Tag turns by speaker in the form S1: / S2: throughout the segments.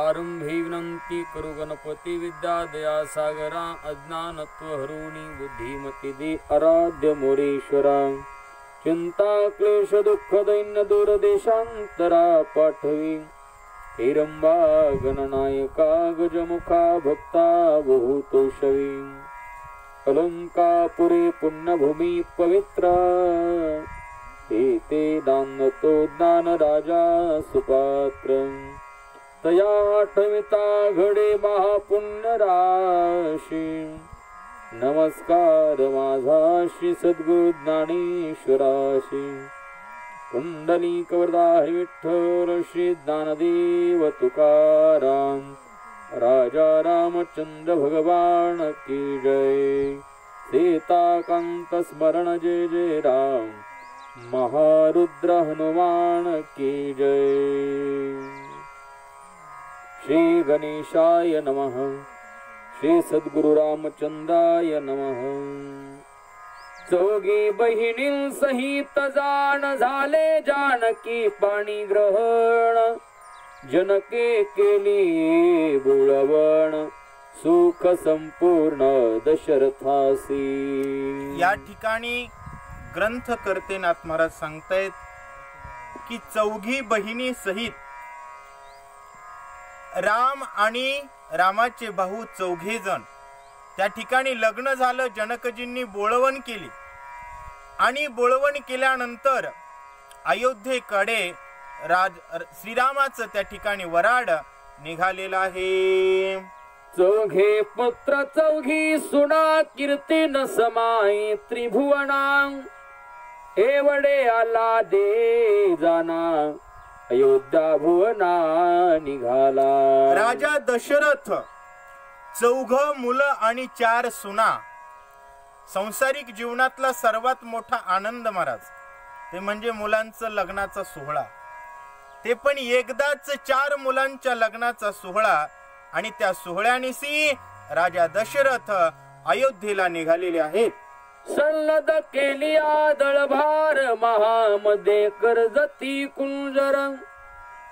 S1: प्रारंभे विनंती करू गणपती विद्या दया सागरा अज्ञानत्व हरुणी बुद्धिमती दे आराध्य मोरेश्वरा चिंता क्लेश दुःख दैन्य दूर देशांतरा पाठवी हिरंबा गणनायका गजमुखा भक्ता बहुतोषवी अलंकापुरी पुण्यभूमी पवित्र ते दानतो ज्ञान राजा सुपात्र तया आठविता घडे महापुण्य राशी नमस्कार माझा श्री सद्गुरु ज्ञानेश्वराशी कुंडली कवरदा हरी विठ्ठल श्री ज्ञानदेव तुकाराम राजा रामचंद्र भगवान की जय सीता कांत स्मरण जय जय राम महारुद्र हनुमान की जय श्री गणेशाय नमः श्री सद्गुरु रामचंद्राय नमः चौघी बहिणी सहित जाण झाले जानकी पाणी ग्रहण जनके केली बुळवण सुख संपूर्ण दशरथासी।
S2: या ठिकाणी ग्रंथकर्ते नाथ महाराज सांगतायत की चौघी बहिणी सहित राम आणि रामाचे भाऊ चौघे जण त्या ठिकाणी लग्न झालं। जनकजींनी बोळवण केली आणि बोळवण केल्यानंतर अयोध्येकडे श्रीरामाचं त्या ठिकाणी वराड निघालेला आहे।
S1: चौघे पुत्र चौघी सुना कीर्ती न समाई त्रिभुवना एवढे आला दे जाना अयोध्या भुवना निघाला।
S2: राजा दशरथ 4 मुलं आणि 4 सुना संसारिक जीवनातला सर्वात मोठा आनंद महाराज ते म्हणजे मुलांचं लग्नाचा सोहळा। ते पण एकदाच 4 मुलांच्या लग्नाचा सोहळा आणि त्या सोहळ्यानिशी राजा दशरथ अयोध्येला निघालेले आहेत।
S1: सल्लद केली दळभार महामध्ये कर्जती कुंजर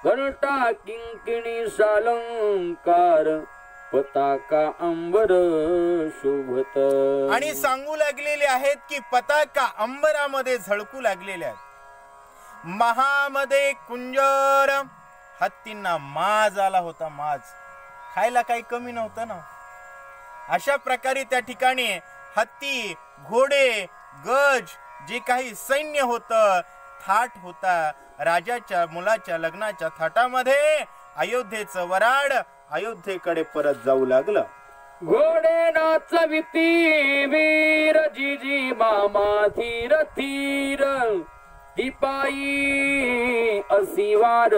S1: घंटा किंकिणी सालंकार पताका अंबर शोभत
S2: आणि सांगू लागलेले आहेत की पताका अंबरामध्ये झळकू लागलेले आहेत। महामध्ये कुंजर हत्तींना माज आला होता। माज खायला काही कमी नव्हतं ना। अशा प्रकारे त्या ठिकाणी हत्ती घोडे गज जे काही सैन्य होतं थाट होता। राजाच्या मुलाच्या लग्नाच्या थाटामध्ये अयोध्येचं वराड अयोध्येकडे परत जाऊ लागलं।
S1: घोडे नाचविती वीर जिजी मामा धीर धीर दिपाई असिवार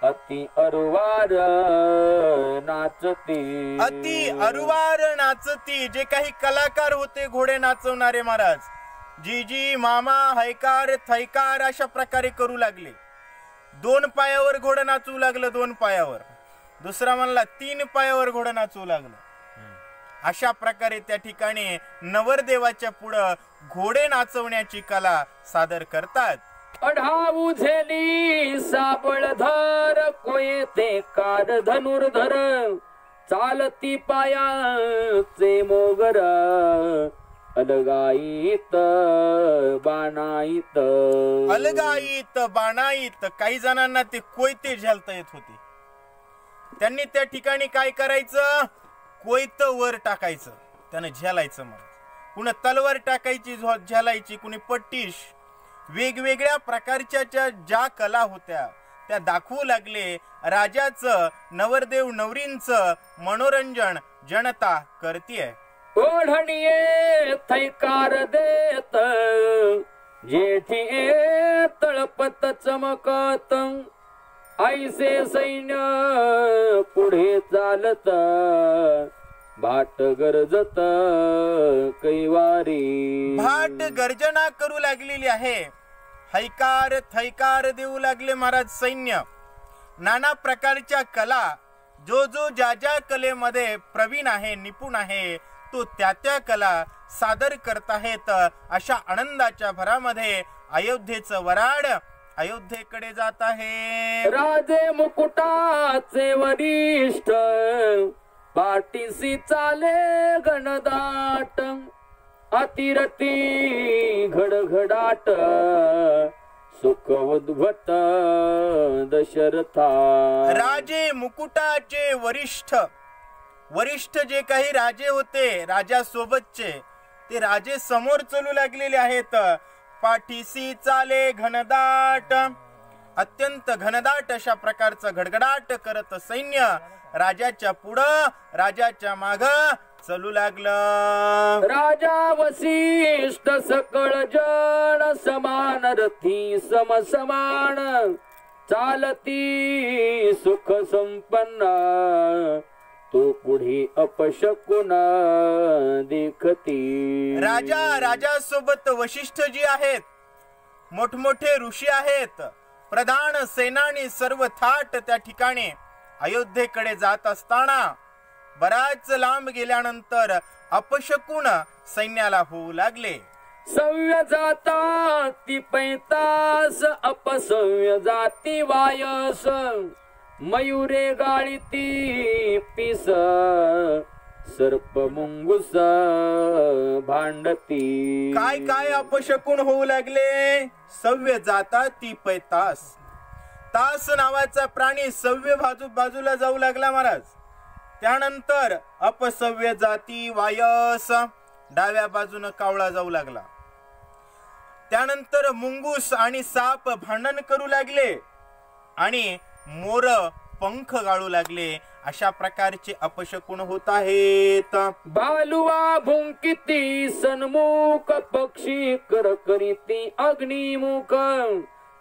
S1: अति अरुवार नाचती
S2: अति अरुवार नाचती। जे काही कलाकार होते घोडे नाचवणारे महाराज जीजी मामा हैकार थैकार अशा प्रकारे करू लागले। 2 पायावर घोडं नाचू लागलं 2 पायावर, दुसरा म्हणला 3 पायावर घोडं नाचू लागलं। अशा प्रकारे त्या ठिकाणी नवरदेवाच्या पुढे घोडे नाचवण्याची कला सादर करतात।
S1: अढाऊ झेली साबळधार कोयते कार धनुर्धर चालती पायाचे मोगर अलगाईत बाणाईत
S2: अलगाईत बाणाईत। काही जणांना ते कोयते झेलता येत होते। त्यांनी त्या ठिकाणी काय करायचं कोयत वर टाकायचं त्याने झेलायचं। मग कुणी तलवार टाकायची झेलायची, कुणी पट्टीश वेगवेगळ्या प्रकारच्या ज्या कला होत्या त्या दाखवू लागले। राजाचं नवरदेव नवरींचं मनोरंजन जनता करतीये।
S1: ओढणीये थैकार देत जेठी तळपत चमकत ऐसे सैन्य पुढे चालत भाट गरजत कैवारी।
S2: भाट गर्जना करू लागलेली आहे। हैकार थैकार देऊ लागले महाराज सैन्य। नाना प्रकारच्या कला जो ज्या कलेमध्ये प्रवीण आहे निपुण आहे तो त्या कला सादर करत आहेत। अशा आनंदाच्या भरामध्ये अयोध्येचं वराड अयोध्येकडे जात आहे.
S1: राजे मुकुटाचे वरिष्ठ पाठीसी चाले घनदाट अतिरती घडघडाट सुख उद्भत दशरथा.
S2: राजे मुकुटाचे वरिष्ठ जे काही राजे होते राजा सोबतचे ते राजे समोर चलू लागलेले आहेत. पाठीसी चाले घनदाट, अत्यंत घनदाट अशा प्रकारचं घडघडाट करत सैन्य राजाच्या पुढं राजाच्या माग चलू लागलं.
S1: राजा वसिष्ठ सकळ जण समान रथी समसमान चालती सुख संपन्न तो पुढे अपशकुन देखती.
S2: राजा सोबत वशिष्ठ जी आहेत, मोठमोठे ऋषी आहेत, प्रधान सेनानी सर्व थाट त्या ठिकाणी अयोध्येकडे जात असताना बराच लांब गेल्यानंतर अपशकुन सैन्याला होऊ लागले.
S1: सव्य जाता ती पैतास अपसव्य जाती वायस मयुरे गाळीती पिस सर्प मुंगुस भांडती.
S2: काय अपशकुन होऊ लागले. सव्य जाता ती पैतास, तास नावाचा प्राणी सव्य बाजूला जाऊ लागला महाराज. त्यानंतर अपसव्य जाती वायस, डाव्या बाजून कावळा जाऊ लागला. त्यानंतर मुंगूस आणि साप भांडण करू लागले आणि मोर पंख गाळू लागले. अशा प्रकारचे अपशकुन होत आहेत.
S1: बालुवा भुंकिती सन्मुख पक्षी करकरीती अग्निमुख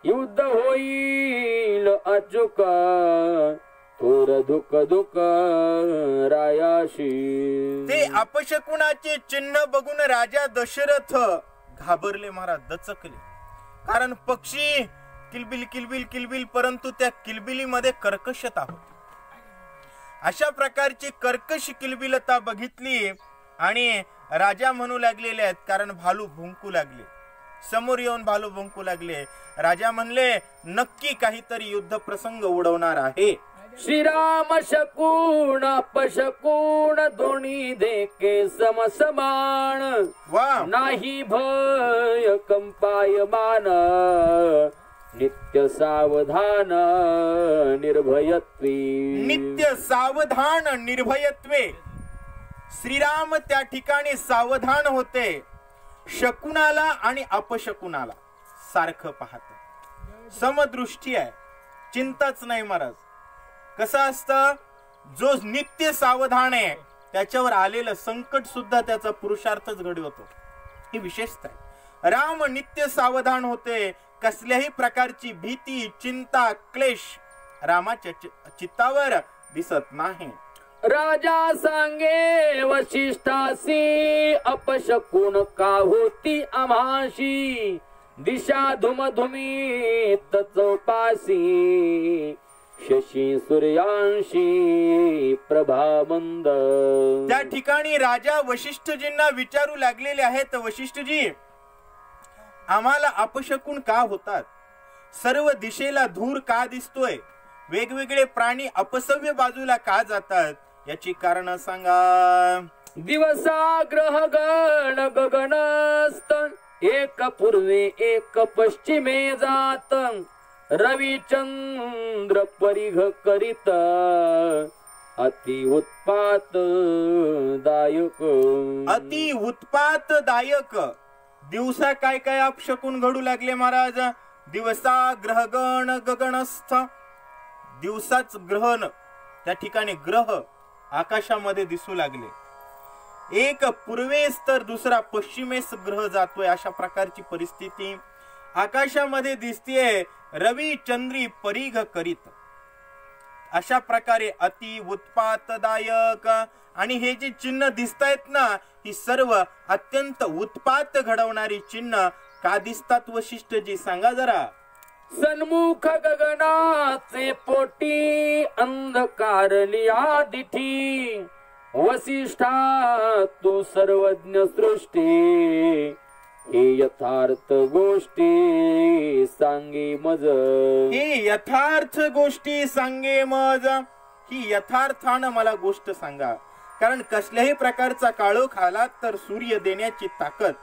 S1: युद्ध होईल अचूक थोर धुक धुक रायाशी.
S2: ते अपशकुनाचे चिन्ह बघून राजा दशरथ घाबरले महाराज, दचकले. कारण पक्षी किलबिल किलबिल किलबिल, परंतु त्या किलबिलीमध्ये कर्कशता होती. अशा प्रकारची कर्कश किलबिलता बघितली आणि राजा म्हणू लागलेले आहेत, कारण भालू भुंकू लागले. समोर येऊन भालू भुंकू लागले. राजा म्हणले नक्की काहीतरी युद्ध प्रसंग उडवणार आहे.
S1: श्रीराम शकुन अपशकुन दोन्ही देखे समसमान
S2: वा
S1: नाही भय कंपायमान नित्य सावधान निर्भयत्वे.
S2: नित्य सावधान निर्भयत्वे. श्रीराम त्या ठिकाणी सावधान होते. शकुनाला आणि अपशकुनाला सारखं पाहत, समदृष्टी आहे, चिंताच नाही महाराज. कसं असतं, जो नित्य सावधान आहे त्याच्यावर आलेलं संकट सुद्धा त्याचा पुरुषार्थच घडवतो. ही विशेषता आहे. राम नित्य सावधान होते. कसल्याही प्रकारची भीती, चिंता, क्लेश रामाच्या चित्तावर दिसत नाही.
S1: राजा सांगे वशिष्ठासी अपशकुन का होती आम्हाशी दिशा धुमधुमी चौपासी शशी सूर्यांशी प्रभामंद.
S2: त्या ठिकाणी राजा वशिष्ठजींना विचारू लागलेले आहेत, वशिष्ठजी आम्हाला अपशकुन का होतात, सर्व दिशेला धूर का दिसतोय, वेगवेगळे प्राणी अपसव्य बाजूला का जातात, याची कारण सांगा.
S1: दिवसा ग्रह गण गगनस्त एक पूर्वे एक पश्चिमे जात रविचंद्र परिघ करीत अति उत्पात दायक.
S2: अति उत्पात दायक. दिवसा काय काय अपशकुन घडू लागले महाराज. दिवसा ग्रहगण गगनस्थ, दिवसाच ग्रहण, त्या ठिकाणी ग्रह आकाशामध्ये दिसू लागले. एक पूर्वेस तर दुसरा पश्चिमेस ग्रह जातोय. अशा प्रकारची परिस्थिती आकाशामध्ये दिसतीये. रवी चंद्री परिघ करीत. अशा प्रकारे अति उत्पातदायक. आणि हे जे चिन्ह दिसतायत ना, ही सर्व अत्यंत उत्पात घडवणारी चिन्ह का दिसतात वशिष्ठजी, सांगा जरा.
S1: सन्मुख गगनाचे पोटी अंधकार लिया दिठी वसिष्ठा तू सर्वज्ञ सृष्टी ही यथार्थ गोष्टी सांगे मज.
S2: ही यथार्थ गोष्टी सांगे मज. ही यथार्थानं मला गोष्ट सांगा. कारण कसल्याही प्रकारचा काळोख आला तर सूर्य देण्याची ताकद,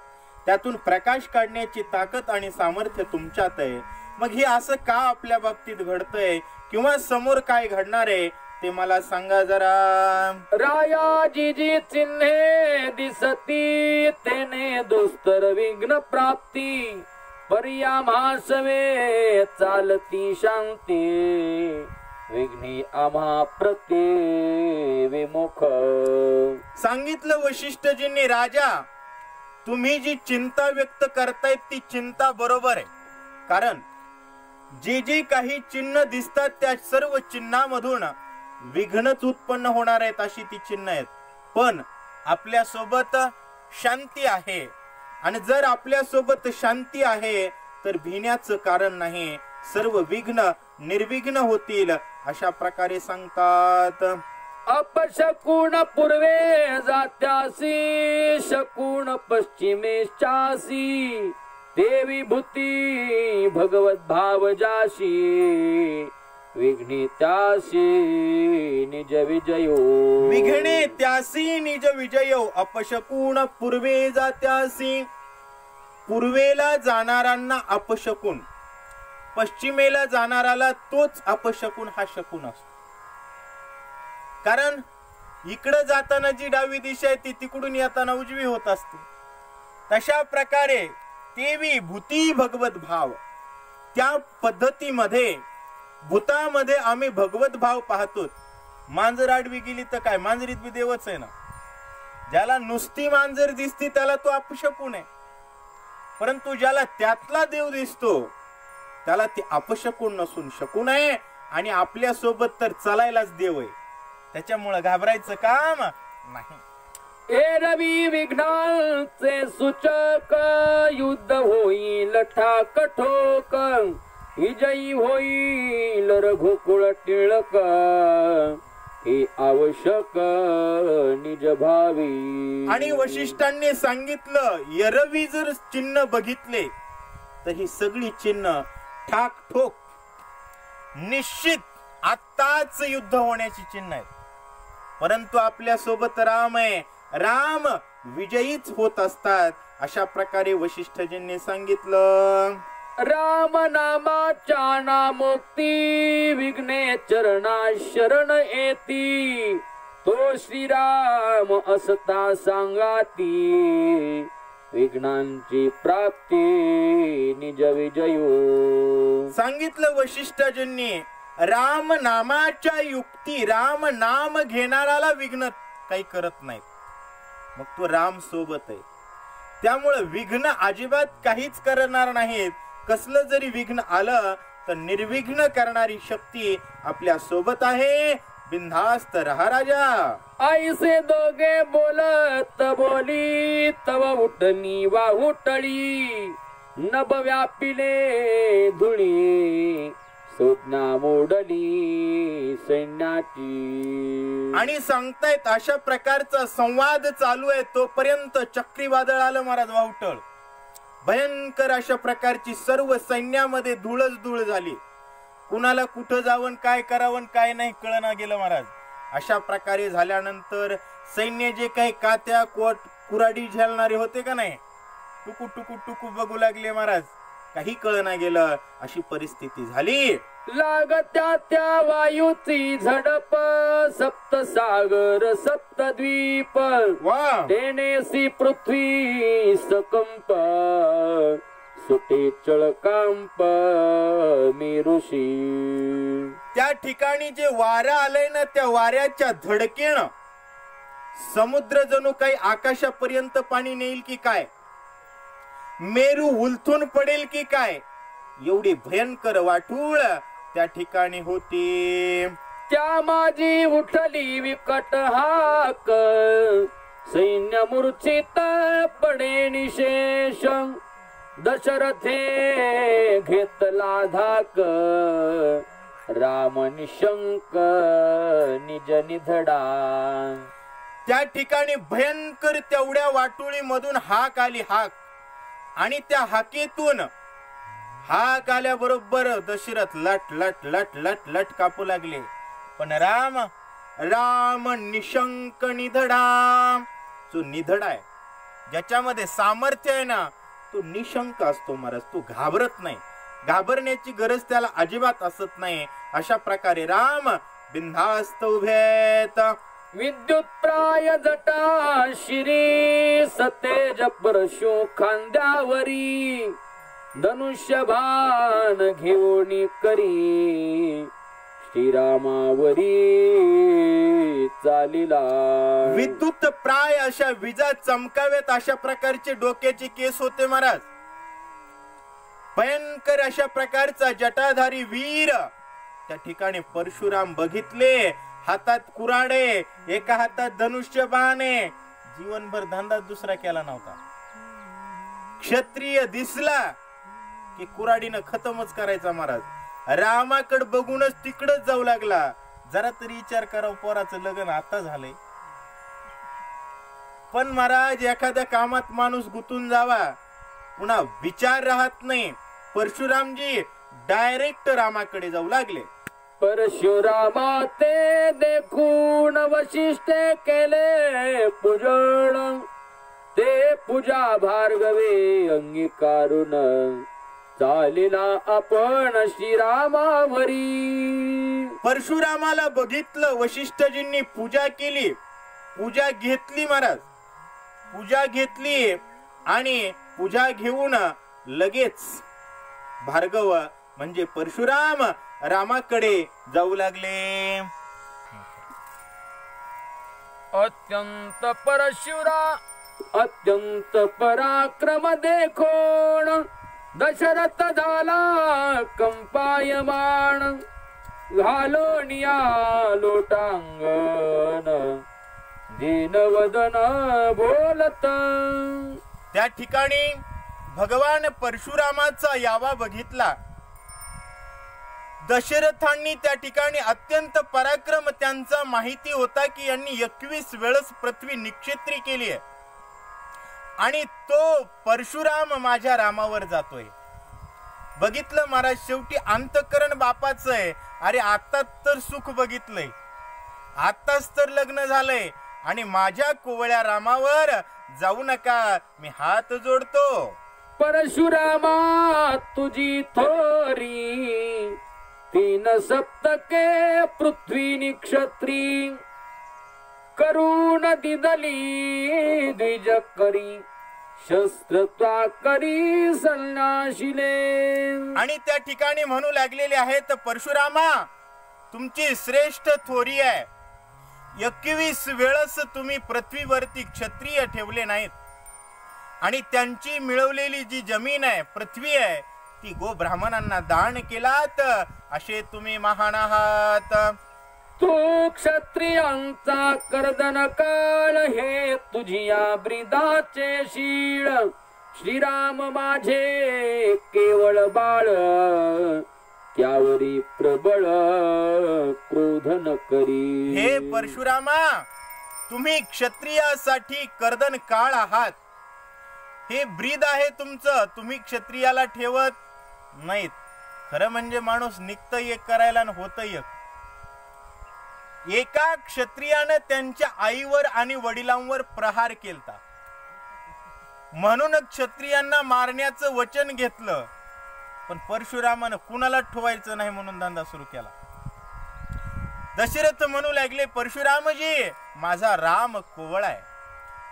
S2: त्यातून प्रकाश काढण्याची ताकद आणि सामर्थ्य तुमच्यात आहे. मग हे असं का आपल्या बाबतीत घडतंय किंवा समोर काय घडणार आहे ते मला सांगा जरा.
S1: रायाजी जी चिन्हे दिसती तेने दुस्तर विघ्न प्राप्ती. पर्या महासवे चालती शांती. विघ्ने आम्हा प्रति विमुख.
S2: सांगितलं वशिष्ठजींनी, राजा तुम्ही जी चिंता व्यक्त करतायत ती चिंता बरोबर आहे. कारण जे जे काही चिन्ह दिसतात त्या सर्व चिन्हामधून विघ्नच उत्पन्न होणार आहेत अशी ती चिन्ह आहेत. पण आपल्या सोबत शांती आहे. आणि जर आपल्या सोबत शांती आहे तर भिण्याचं कारण नाही. सर्व विघ्न निर्विघ्न होतील अशा प्रकारे सांगतात.
S1: अपशकुन पूर्वे जात्यासी. शकुन पश्चिमेश्चासी. देवी भूती भगवत भाव जाशी. विघ्ने त्यासी निज विजयो.
S2: विघ्ने त्यासी निज विजयो. अपशकुन पूर्वे जात्यासी. पूर्वेला जाणाऱ्यांना अपशकुन, पश्चिमेला जाणाराला तोच अपशकुन हा शकुन असतो. कारण इकडे जाताना जी डावी दिशा आहे ती तिकडून येताना उजवी होत असते. तशा प्रकारे देवी भूती भगवत भाव, त्या पद्धतीमध्ये भूतामध्ये आम्ही भगवत भाव पाहतो. मांजर आडवी गेली तर काय, मांजरीत बी देवच आहे ना. ज्याला नुसती मांजर दिसती त्याला तो अपशकुन आहे. परंतु ज्याला त्यातला देव दिसतो त्याला ते अपशकुन नसून शकुन आहे. आणि आपल्या सोबत तर चालायलाच देव आहे. त्याच्यामुळे घाबरायचं काम नाही.
S1: एरवी विघ्नांचे सूचक. युद्ध होईल ठाक ठोक. विजयी होईल रघुकुळ टिळक. हे आवश्यक निज भावी.
S2: आणि वशिष्ठांनी सांगितलं, एरवी जर चिन्ह बघितले तर ही सगळी चिन्ह ठाक ठोक निश्चित आत्ताच युद्ध होण्याची चिन्ह आहेत. परंतु आपल्या सोबत राम आहे. राम विजयीच होत असतात अशा प्रकारे वशिष्ठजींनी सांगितलं.
S1: राम नामाच्या नामोक्ती. विघ्ने चरणा शरण येती. तो श्रीराम असता सांगाती. विघ्नांची प्राप्ती निज विजयो.
S2: सांगितलं वशिष्ठजींनी, राम नामाच्या युक्ती. राम नाम घेणाराला विघ्न काही करत नाहीत. मग तो राम सोबत आहे. त्यामुळे विघ्न अजिबात काहीच करणार नाहीत. कसलं जरी विघ्न आलं तर निर्विघ्न करणारी शक्ती आपल्या सोबत आहे. बिनधास्त रहा राजा.
S1: ऐसे दोघे बोलत बोली. तव उठणी वाहुटळी. नभ व्यापिले धुळी. संज्ञा मोडली सैन्याची.
S2: आणि सांगतायत अशा प्रकारचा संवाद चालू आहे तोपर्यंत चक्रीवादळ आलं महाराज वाहुटळ. भयंकर अशा प्रकारची सर्व सैन्यामध्ये धूळच धूळ झाली. कुणाला कुठं जावं काय करावं काय नाही कळना गेलं महाराज. अशा प्रकारे झाल्यानंतर सैन्य जे काही कात्या कोट कुराडी झेलणारे होते का नाही, टुकू टुकू टुकू बघू लागले महाराज. काही कळना गेलं. अशी परिस्थिती झाली.
S1: लागत्या त्या वायूची झडप. सप्तसागर सप्तद्वीप.
S2: वा
S1: तेनेसी पृथ्वी सकंप. सुटे चळकांप मी ऋषी.
S2: त्या ठिकाणी जे वारा आलंय ना त्या वाऱ्याच्या धडकेनं समुद्र जणू काही आकाशापर्यंत पाणी नेईल की काय, मेरू उलथून पडेल की काय, एवढी भयंकर वाटूळ त्या ठिकाणी होती.
S1: त्या माझी उठली विकट हाक. सैन्य मूर्छित पडे निशेष. दशरथे घेतला धाक. राम निशंक निज निधडा. त्या
S2: ठिकाणी भयंकर तेवढ्या वाटोळी मधून हाक आली. हाक आणि त्या हाकेतून हाक आल्याबरोबर दशरथ लट लट लट लट लट कापू लागले. पण राम राम निशंक निधडा, जो निधडा आहे, ज्याच्यामध्ये सामर्थ्य आहे ना, तो निशंक असतो महाराज. तो घाबरत नाही, घाबरण्याची गरज त्याला अजिबात असत नाही. अशा प्रकारे राम बिनधास्त उभे आहेत.
S1: विद्युत प्राय जटा शिरी सतेज परशो खांद्यावरी धनुष्य बाण घेऊन करी श्रीरामावरी चालिला.
S2: विद्युत प्राय अशा विजा चमकावेत अशा प्रकारचे डोक्याचे केस होते महाराज. भयंकर अशा प्रकारचा जटाधारी वीर त्या ठिकाणी परशुराम बघितले. हातात कुऱ्हाडे, एका हातात धनुष्य बाणे. जीवनभर धंदा दुसरा केला नव्हता. क्षत्रिय दिसला की कुऱ्हाडीनं खतमच करायचा महाराज. रामाकडे बघूनच तिकडच जाऊ लागला. जरा तरी विचार करा, पोराचं लग्न आता झालंय. पण महाराज एखाद्या कामात माणूस गुंतून जावा, पुन्हा विचार राहत नाही. परशुरामजी डायरेक्ट रामाकडे जाऊ लागले.
S1: परशुरामा ते देखून वशिष्ठे केले पूजन, ते पूजा भार्गवे अंगीकारून चालिला आपण श्रीरामावरी.
S2: परशुरामाला बघितलं, वशिष्ठजींनी पूजा केली, पूजा घेतली महाराज. पूजा घेतली आणि पूजा घेऊन लगेच भार्गव म्हणजे परशुराम रामाकडे जाऊ लागले.
S1: अत्यंत पराक्रम देखोण दशरथ झाला कंपायमान, घालोनिया लोटांगण दीनवदन बोलत.
S2: त्या ठिकाणी भगवान परशुरामाचा यावा बघितला. दशरथांनी त्या ठिकाणी अत्यंत पराक्रम त्यांचा माहिती होता की यांनी 21 वेळेस पृथ्वी निक्षेत्री केली आहे आणि तो परशुराम माझ्या रामावर जातोय. बघितलं महाराज, शेवटी अंतःकरण बापाचं आहे. अरे आता तर सुख बघितलंय, आताच तर लग्न झालंय आणि माझ्या कोवळ्या रामावर जाऊ नका, मी हात जोडतो.
S1: परशुरामा तुझी थोरी 3 सप्तके पृथ्वी निक्षत्री, करून दिदली द्विज करी शस्त्रत्वा करी संन्याशिले.
S2: आणि त्या ठिकाणी म्हणू लागलेले आहेत, परशुरामा तुमची श्रेष्ठ थोरी आहे. 21 वेळेस तुम्ही पृथ्वीवरती क्षत्रिय ठेवले नाहीत आणि त्यांची मिळवलेली जी जमीन आहे, पृथ्वी आहे, ती गो ब्राह्मणांना दान केलात. असे तुम्ही महान आहात.
S1: तू क्षत्रियांचा कर्दन काळ हे तुझिया ब्रिदाचे शीळ, श्रीराम माझे केवळ बाळ त्यावरी प्रबळ क्रोध न करी.
S2: हे परशुरामा, तुम्ही क्षत्रियासाठी कर्दन काळ आहात. हे ब्रीद आहे तुमचं, तुम्ही क्षत्रियाला ठेवत नाहीत. खरं म्हणजे माणूस निघत एक करायला आणि होत एक. एका क्षत्रियानं त्यांच्या आईवर आणि वडिलांवर प्रहार केलता, म्हणून क्षत्रियांना मारण्याचं वचन घेतलं. पण परशुरामानं कुणाला ठेवायचं नाही म्हणून धंदा सुरू केला. दशरथ म्हणू लागले, परशुरामजी माझा राम कोवळ आहे.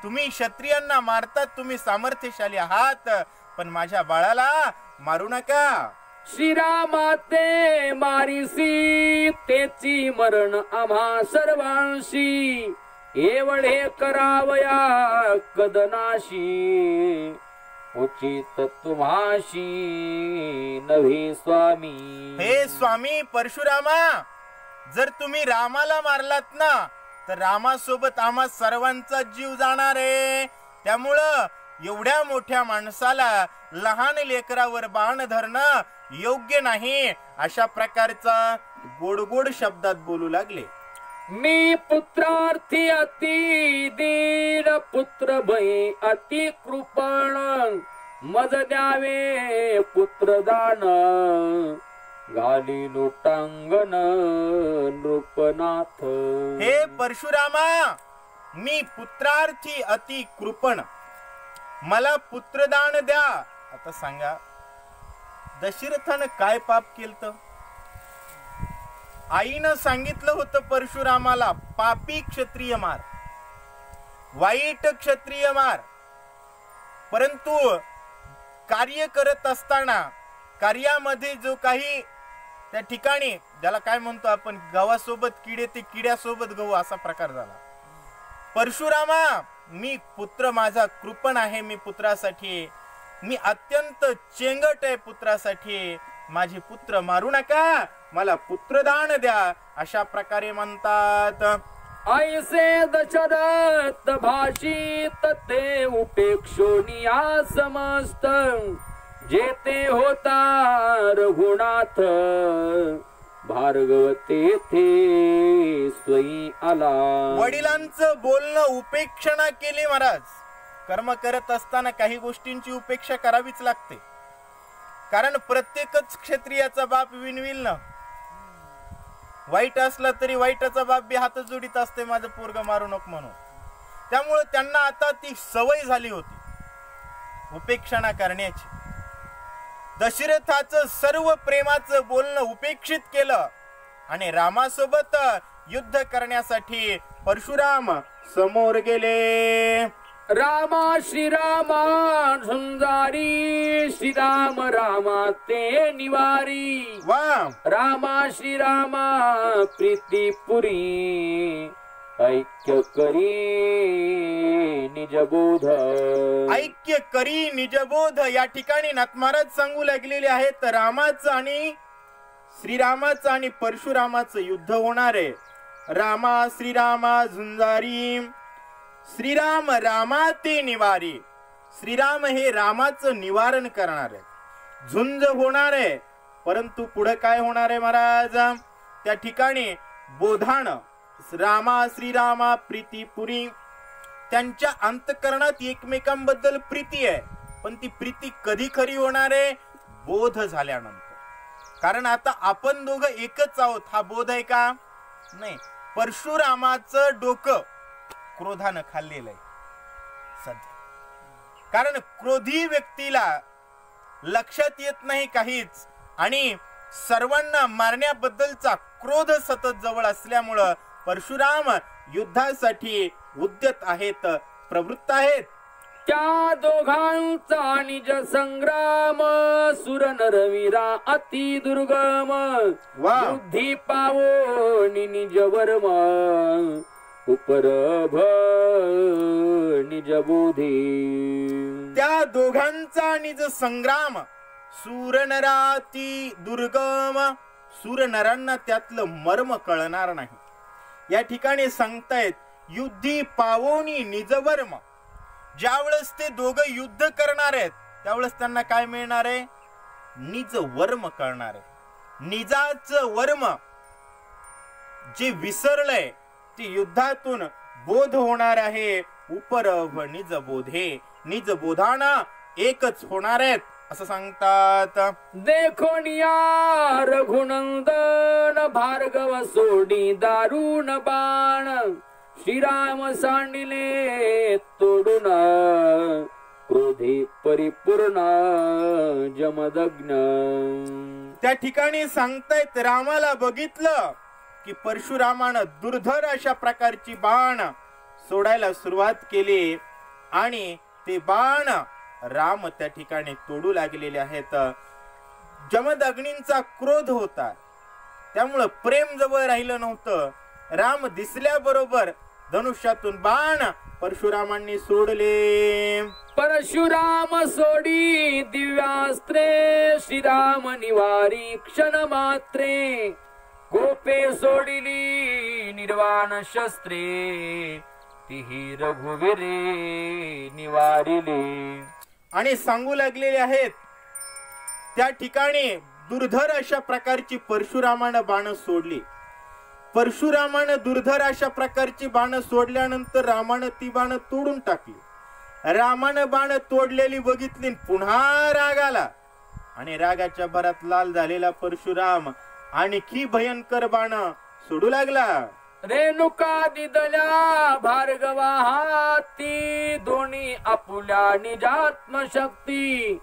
S2: तुम्ही क्षत्रियांना मारतात, तुम्ही सामर्थ्यशाली आहात, पण माझ्या बाळाला मारू नका.
S1: श्रीरामाते मारिसी तेची मरण आम्हा सर्वांशी, एवढे करावया कदनाशी उचित तुम्हाशी नव्हे स्वामी.
S2: हे स्वामी परशुरामा, जर तुम्ही रामाला मारलात ना तर रामासोबत आम्हा सर्वांचा जीव जाणार आहे. त्यामुळं एवढ्या मोठ्या माणसाला लहान लेकरावर बाण धरणं योग्य नाही. अशा प्रकारचा गोड गोड शब्दात बोलू लागले.
S1: मी पुत्रार्थी अति दीन पुत्र भय अति कृपण, मज द्यावे पुत्रदान घाली लोटांगण नृपनाथ.
S2: हे परशुरामा, मी पुत्रार्थी अति कृपण, मला पुत्रदान द्या. आता सांगा, दशरथानं काय पाप केलं? आईनं सांगितलं होतं परशुरामाला, पापी क्षत्रिय मार, वाईट क्षत्रिय मार. परंतु कार्य करत असताना कार्यामध्ये जो काही त्या ठिकाणी ज्याला काय म्हणतो आपण, गव्हासोबत किडे ते किड्यासोबत गहू असा प्रकार झाला. परशुरामा, मी पुत्र माझा कृपण आहे, मी पुत्रासाठी मी अत्यंत चेंगट आहे पुत्रासाठी, माझे पुत्र मारू नका, मला पुत्रदान द्या, अशा प्रकारे म्हणतात.
S1: ऐसे दशरथ भाषित ते उपेक्षोनिया समस्त जेते होता रघुनाथ भार्गव तेथे स्वयं आला.
S2: वडिलांचं बोलणं उपेक्षणा केली महाराज. कर्म करत असताना काही गोष्टींची उपेक्षा करावीच लागते, कारण प्रत्येकच क्षत्रियाचा बाप विनविल ना. वाईट असला तरी वाईटाचा बाप बी हात जोडीत असते, माझं पोरग मारू नको म्हणून. त्यामुळे त्यांना आता ती सवय झाली होती उपेक्षणा करण्याची. दशरथाचं सर्व प्रेमाचं बोलणं उपेक्षित केलं आणि रामासोबत युद्ध करण्यासाठी परशुराम समोर गेले.
S1: रामा श्रीरामा झुंजारी श्रीराम रामा ते निवारी.
S2: वा,
S1: रामा श्रीरामा प्रीतीपुरी ऐक्य करी निजबोध.
S2: ऐक्य करी निजबोध या ठिकाणी नाथ महाराज सांगू लागलेले आहेत. रामाचं आणि श्रीरामाचं आणि परशुरामाचं युद्ध होणार आहे. रामा श्रीरामा झुंजारी, श्रीराम रामा ते निवारी. श्रीराम हे रामाचं निवारण करणार आहे. झुंज होणार आहे, परंतु पुढे काय होणार आहे महाराज? त्या ठिकाणी बोधान रामा श्रीरामा प्रीतीपुरी. त्यांच्या अंतःकरणात एकमेकांबद्दल प्रीती आहे, पण ती प्रीती कधी खरी होणार आहे? बोध झाल्यानंतर. कारण आता आपण दोघं एकच आहोत हा बोध आहे का? नाही. परशुरामाचं डोकं क्रोधानं खाल्लेलं आहे सध्या, कारण क्रोधी व्यक्तीला लक्षात येत नाही काहीच, आणि सर्वांना मारण्याबद्दलचा क्रोध सतत जवळ असल्यामुळं परशुराम युद्धासाठी उद्यत आहेत, प्रवृत्त आहेत.
S1: त्या दोघांचा निज संग्राम सुर नरवीरा अति दुर्गम युद्धी पावोनी निज वर्म उपरभ निज बोधी.
S2: त्या दोघांचा निज संग्राम सूर नराती दुर्गम. सूर नरांना त्यातलं मर्म कळणार नाही. या ठिकाणी सांगतायत युद्धी पावोनी निजवर्म. ज्यावेळेस ते दोघं युद्ध करणार आहेत त्यावेळेस त्यांना काय मिळणार आहे? निज वर्म कळणार आहे. निजाचं वर्म जे विसरलंय ते युद्धातून बोध होणार आहे. उपरभ निज बोधे. निज बोधाना एकच होणार आहेत असं सांगतात.
S1: देखोनिया रघुनंदन भार्गव सोडी दारुण बाण श्रीराम सांडिले तोडून क्रोधी परिपूर्ण जमदग्न.
S2: त्या ठिकाणी सांगतायत रामाला बघितलं की परशुरामानं दुर्धर अशा प्रकारची बाण सोडायला सुरुवात केली आणि ते बाण राम त्या ठिकाणी तोडू लागलेले आहेत. जमदग्नींचा क्रोध होता, त्यामुळं प्रेम जवळ राहिलं नव्हतं. राम दिसल्याबरोबर धनुष्यातून बाण परशुरामांनी सोडले.
S1: परशुराम सोडी दिव्यास्त्रे श्रीराम निवारी क्षण मात्रे गोपे सोडिली निर्वाण शस्त्रे तिही रघुवीरे निवारिले.
S2: आणि सांगू लागलेले आहेत त्या ठिकाणी दुर्धर अशा प्रकारची परशुरामानं बाण सोडली. परशुरामानं दुर्धर अशा प्रकारची बाण सोडल्यानंतर रामानं ती बाण तोडून टाकली. रामानं बाण तोडलेली बघितली, पुन्हा राग आला आणि रागाच्या भरात लाल झालेला परशुराम आणखी भयंकर बाण सोडू लागला.
S1: रेणुका दिदल्या भार्गवा हाती, दोन्ही आपुल्या निजात्म शक्ती,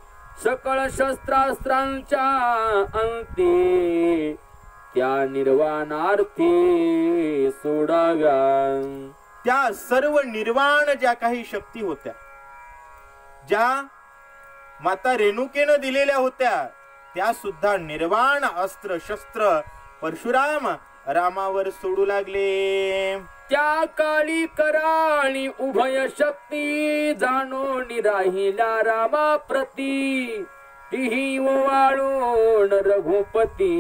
S1: सकळ शस्त्रास्त्रांच्या अंती, त्या निर्वाणार्थी सोडाव्या.
S2: त्या सर्व निर्वाण ज्या काही शक्ती होत्या, ज्या माता रेणुकेनं दिलेल्या होत्या, त्या सुद्धा निर्वाण अस्त्र शस्त्र परशुराम रामावर सोडू लागले.
S1: त्या काळी कराळी उभय शक्ती, जाणून राहिल्या रामा प्रती, तीही ओवाळून रघुपती,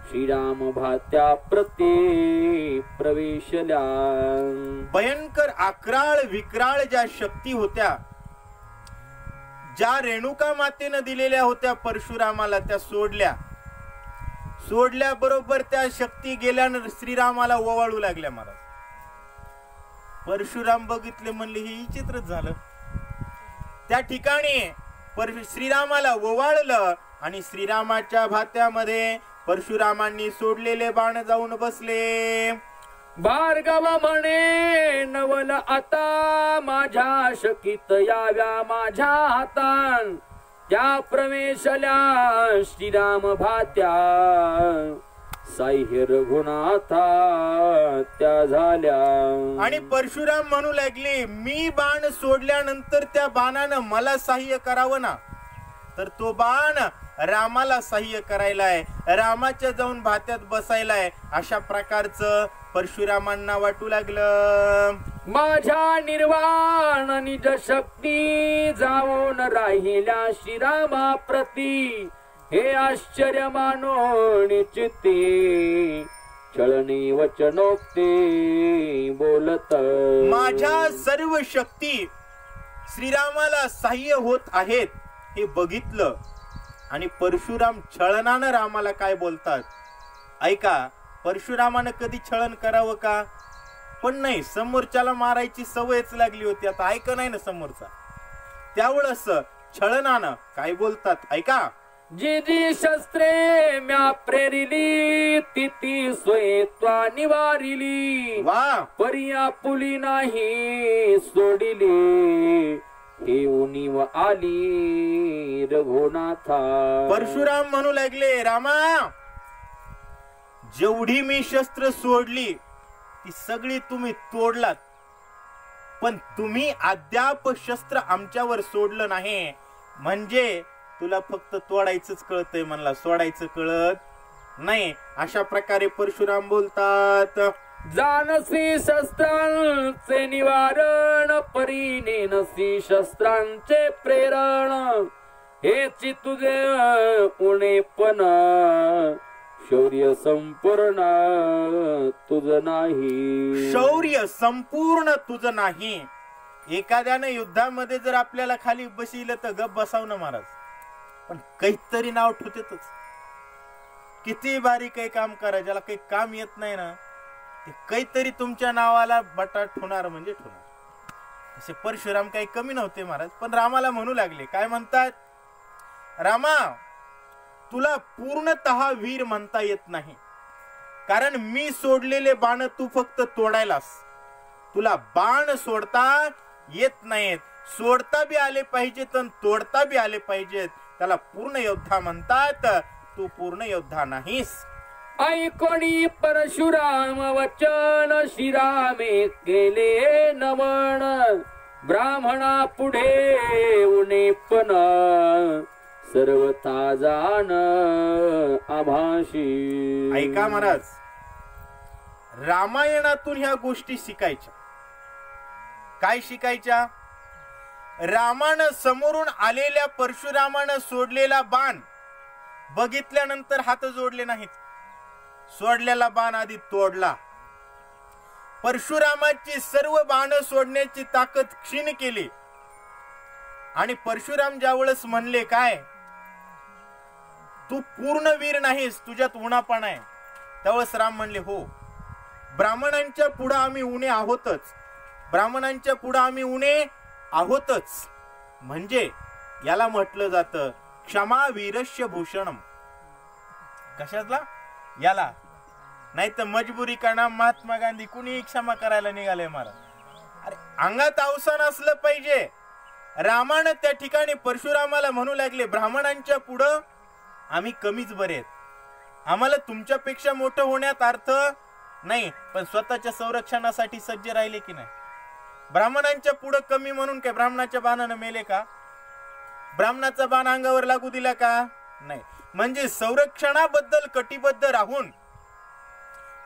S1: श्रीराम भात्या प्रती प्रवेशल्या.
S2: भयंकर आक्राळ विक्राळ ज्या शक्ती होत्या, ज्या रेणुका मातेनं दिलेल्या होत्या परशुरामाला, त्या सोडल्या. सोडल्याबरोबर त्या शक्ती गेल्यानं श्रीरामाला ओवाळू लागल्या. महाराज परशुराम बघितले, म्हणले हे विचित्रच झालं. त्या ठिकाणी श्रीरामाला ओवाळलं आणि श्रीरामाच्या भात्यामध्ये परशुरामांनी सोडलेले बाण जाऊन बसले.
S1: भार्गव म्हणे नवल आता, माझ्या शकीत याव्या माझ्या हातान, त्या प्रवेशल्या श्रीराम भात्या, साह्य रघुनाथा त्या झाल्या.
S2: आणि परशुराम म्हणू लागले, मी बाण सोडल्यानंतर त्या बाणानं मला साह्य करावं ना, तर तो बाण रामाला साह्य करायलाय, रामाच्या जाऊन भात्यात बसायलाय, अशा प्रकारचं परशुरामांना वाटू लागलं.
S1: माझ्या निर्वाण निज शक्ती, जाऊन राहिल्या श्रीरामा प्रती, हे आश्चर्य मानोनी चित्ते, छळणी वचनोक्ते बोलत.
S2: माझ्या सर्व शक्ती श्रीरामाला साह्य होत आहेत हे बघितलं आणि परशुराम छळनानं रामाला काय बोलतात. ऐका, परशुरामानं कधी छळन करावं का? पण नाही, समोरच्याला मारायची सवयच लागली होती. आता ऐक नाही ना समोरचा, त्यावेळेस छळनानं काय बोलतात ऐका.
S1: जी जी शस्त्रे म्या प्रेरिली, ती ती स्वयत्वा निवारिली,
S2: वा,
S1: पर्या पुली नाही सोडिली, हे उणीव आली रघुनाथा.
S2: परशुराम म्हणू लागले, रामा जेवढी मी शस्त्र सोडली ती सगळी तुम्ही तोडलात, पण तुम्ही अद्याप शस्त्र आमच्यावर सोडलं नाही, म्हणजे तुला फक्त तोडायचंच कळतंय, म्हणला सोडायचं कळत नाही. अशा प्रकारे परशुराम बोलतात.
S1: जानसी शस्त्रांचे निवारण, परीने नसी शस्त्रांचे प्रेरण, हेची तुझे उणेपण, शौर्य संपूर्ण तुझ नाही.
S2: शौर्य संपूर्ण तुझ नाही. एखाद्यानं युद्धामध्ये जर आपल्याला खाली बसिलं तर गप बसावं महाराज, पण काहीतरी नाव ठेवतेच. किती बारीक काही काम करा, ज्याला काही काम येत नाही ना, ते काहीतरी तुमच्या नावाला बटाट होणार म्हणजे ठेवणार. असे परशुराम काही कमी नव्हते महाराज. पण रामाला म्हणू लागले, काय म्हणतात, रामा तुला पूर्णतः वीर म्हणता येत नाही, कारण मी सोडलेले बाण तू फक्त तोडायलास, तुला बाण सोडता येत नाहीत. सोडता बी आले पाहिजेत आणि तोडता बी आले पाहिजेत, त्याला पूर्ण योद्धा म्हणतात. तू पूर्ण योद्धा नाहीस.
S1: ऐकोणी परशुराम वचन, श्रीरामे केले नमन, ब्राह्मणा पुढे उणेपण, सर्वथा जाण आभाशी.
S2: ऐका महाराज, रामायणातून ह्या गोष्टी शिकायच्या. काय शिकायच्या? रामानं समोरून आलेल्या परशुरामानं सोडलेला बाण बघितल्यानंतर हात जोडले नाहीत, सोडलेला बाण आधी तोडला. परशुरामाची सर्व बाण सोडण्याची ताकद क्षीण केली. आणि परशुराम ज्यावेळेस म्हणले, काय तू पूर्ण वीर नाहीस, तुझ्यात उणापणा आहे, त्यावेळेस राम म्हणले, हो ब्राह्मणांच्या पुढे आम्ही उणे आहोतच, ब्राह्मणांच्या पुढे आम्ही उणे आहोतच. म्हणजे याला म्हटलं जातं क्षमा वीरस्य भूषणम. कशातला याला, नाही तर मजबुरी करणार महात्मा गांधी कुणी क्षमा करायला निघाले महाराज. अरे अंगात अवसान असलं पाहिजे. रामानं त्या ठिकाणी परशुरामाला म्हणू लागले, ब्राह्मणांच्या पुढं आम्ही कमीच बरे आहेत, आम्हाला तुमच्यापेक्षा मोठं होण्यात अर्थ नाही, पण स्वतःच्या संरक्षणासाठी सज्ज राहिले की नाही. ब्राह्मणांच्या पुढं कमी म्हणून काय ब्राह्मणाच्या बाणानं मेले का? ब्राह्मणाचा बाण अंगावर लागू दिला का? नाही. म्हणजे संरक्षणाबद्दल कटिबद्ध राहून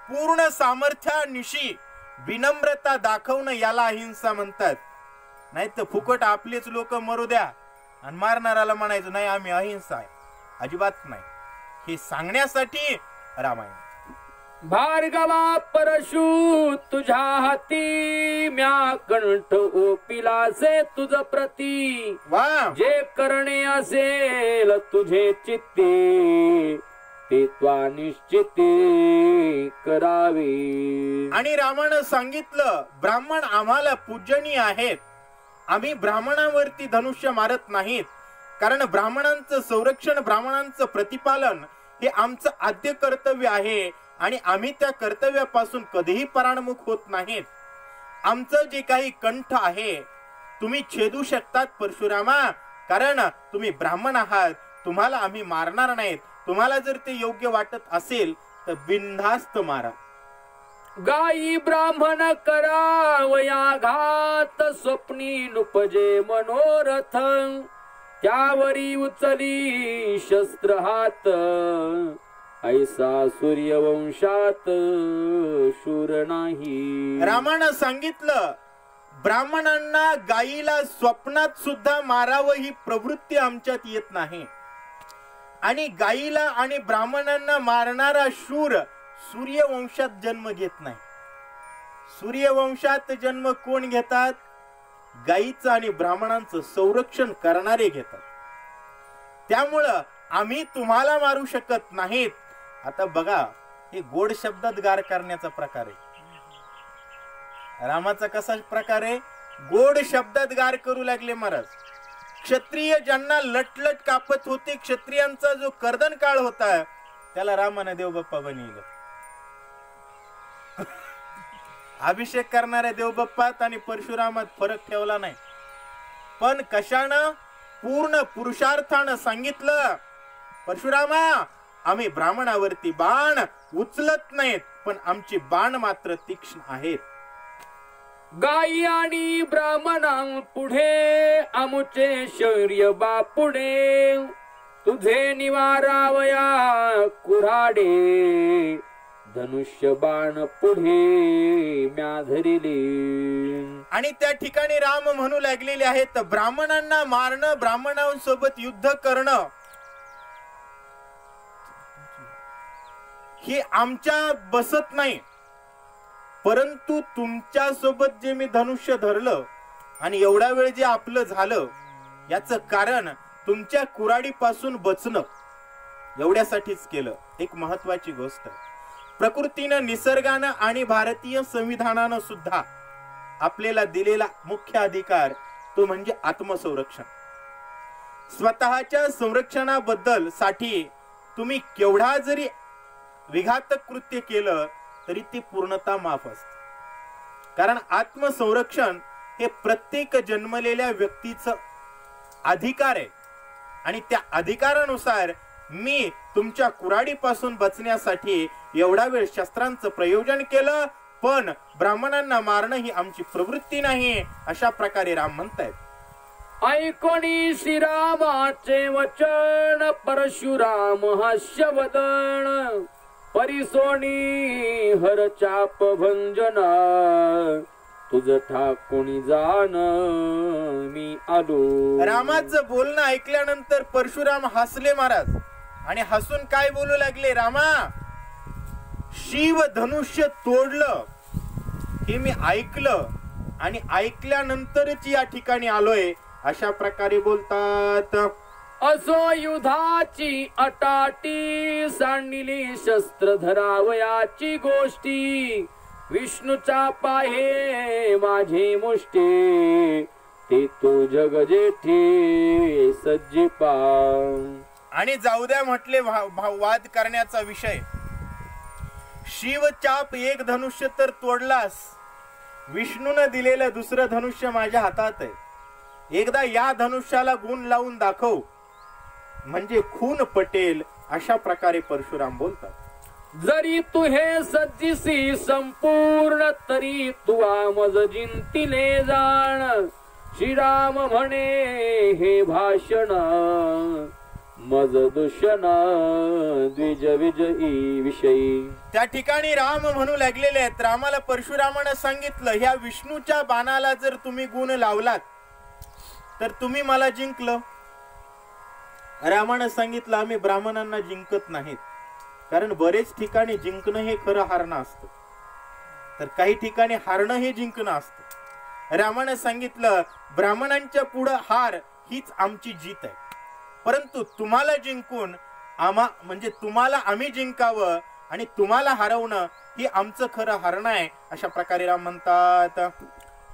S2: पूर्ण सामर्थ्यानिशी विनम्रता दाखवणं याला अहिंसा म्हणतात. नाही तर फुकट आपलेच लोक मरू द्या आणि मारणाराला म्हणायचं नाही आम्ही अहिंसा आहे, अजिबात नाही. हे सांगण्यासाठी रामायण.
S1: भार्गवा परशु तुझ्या हाती, म्या कंठ ओपिलासे तुझ प्रती.
S2: वा.
S1: जे करणे असेल तुझे चित्ते, ते त्वा निश्चिते करावे.
S2: आणि रामानं सांगितलं, ब्राह्मण आम्हाला पूजनीय आहेत, आम्ही ब्राह्मणावरती धनुष्य मारत नाहीत, कारण ब्राह्मणांचं संरक्षण, ब्राह्मणांचं प्रतिपालन हे आमचं आद्य कर्तव्य आहे आणि आम्ही त्या कर्तव्यापासून कधीही पराणमुख होत नाहीत. आमचं जे काही कंठ आहे तुम्ही छेदू शकतात परशुरामा, कारण तुम्ही ब्राह्मण आहात, तुम्हाला आम्ही मारणार नाहीत. तुम्हाला जर ते योग्य वाटत असेल तर बिनधास्त मारा.
S1: गायी ब्राह्मण करावया घात, स्वप्नी नुपजे मनोरथ. त्यावरी उचली शस्त्र हात, ऐसा सूर्यवंशात शूर नाही.
S2: रामानं सांगितलं, ब्राह्मणांना गायीला स्वप्नात सुद्धा मारावं ही प्रवृत्ती आमच्यात येत नाही. आणि गायीला आणि ब्राह्मणांना मारणारा शूर सूर्यवंशात जन्म घेत नाही. सूर्यवंशात जन्म कोण घेतात? गायीचं आणि ब्राह्मणांचं संरक्षण करणारे घेतात. त्यामुळं आम्ही तुम्हाला मारू शकत नाहीत. आता बघा, हे गोड शब्दात गार करण्याचा प्रकार आहे. रामाचा कसा प्रकार आहे? गोड शब्दात गार करू लागले महाराज. क्षत्रिय ज्यांना लटलट कापत होते, क्षत्रियांचा जो कर्दन काळ होता, त्याला रामाने देवबाप्पा बनविलं. अभिषेक करणाऱ्या देवबाप्पात आणि परशुरामात फरक ठेवला नाही. पण कशानं? पूर्ण पुरुषार्थानं सांगितलं, परशुरामा आम्ही ब्राह्मणावरती बाण उचलत नाहीत, पण आमची बाण मात्र तीक्ष्ण आहेत.
S1: गायी आणि ब्राह्मणां पुढे, आमुचे शौर्य बापुढे. तुझे निवारावया कुऱ्हाडे, धनुष्य बाण पुढे म्या धरिले.
S2: आणि त्या ठिकाणी राम म्हणू लागलेले आहेत, ब्राह्मणांना मारणं, ब्राह्मणांसोबत युद्ध करणं हे आमच्या बसत नाही. परंतु तुमच्या सोबत जे मी धनुष्य धरलं आणि एवढा वेळ जे आपलं झालं, याचं कारण तुमच्या कुऱ्हाडीपासून बचणं एवढ्यासाठीच केलं. एक महत्वाची गोष्ट, प्रकृतीनं, निसर्गानं आणि भारतीय संविधानानं सुद्धा आपल्याला दिलेला मुख्य अधिकार तो म्हणजे आत्मसंरक्षण. स्वतःच्या संरक्षणाबद्दल साठी तुम्ही केवढा जरी विघातक कृत्य केलं तरी ते पूर्णतः माफ असते. कारण आत्मसंरक्षण हे प्रत्येक जन्मलेल्या व्यक्तीचं अधिकार आहे आणि त्या अधिकारानुसार मी तुमच्या कुऱ्हाडीपासून बचण्यासाठी एवढा वेळ शस्त्रांचं प्रयोजन केलं, पण ब्राह्मणांना मारणं ही आमची प्रवृत्ती नाही, अशा प्रकारे राम म्हणतायत.
S1: ऐकोनी श्रीरामाचे वचन, परशुराम हास्यवदन. परिसोनी हर चाप भंजना, तुझ ठाकुणी जाण मी आलो.
S2: रामाचं बोलणं ऐकल्यानंतर परशुराम हसले महाराज. आणि हसून काय बोलू लागले? रामा, शिव धनुष्य तोडलं हे मी ऐकलं आणि ऐकल्यानंतरच या ठिकाणी आलोय, अशा प्रकारे बोलतात.
S1: असो युधाची अटाटी, सांडिली शस्त्र धरावयाची गोष्टी. विष्णूचा पाहे माझे मुष्टे, ते तो जग जेठी सज्जी पा.
S2: आणि जाऊ द्या म्हटले वाद करण्याचा विषय. शिवचाप एक धनुष्य तर तोडलास, विष्णूने दिलेलं दुसरं धनुष्य माझ्या हातात आहे. एकदा या धनुष्याला गुण लावून दाखव म्हणजे खून पटेल, अशा प्रकारे परशुराम बोलतात.
S1: जरी तू हे सज्जिसी संपूर्ण, तरी तू मज जिंतीले जाण. श्रीराम म्हणे हे भाषण, मज दूषण द्विज विजयी विषयी.
S2: त्या ठिकाणी राम म्हणू लागलेले आहेत. रामाला परशुरामानं सांगितलं, ह्या विष्णूच्या बाणाला जर तुम्ही गुण लावलात तर तुम्ही मला जिंकलं. रामानं सांगितलं, आम्ही ब्राह्मणांना जिंकत नाहीत, कारण बरेच ठिकाणी जिंकणं हे खरं हारणं असतं, तर काही ठिकाणी हारणं हे जिंकणं असतं. रामानं सांगितलं, ब्राह्मणांच्या पुढं हार हीच आमची जीत आहे, परंतु तुम्हाला जिंकून म्हणजे तुम्हाला आम्ही जिंकावं आणि तुम्हाला हरवणं ही आमचं खरं हारणं आहे, अशा प्रकारे राम म्हणतात.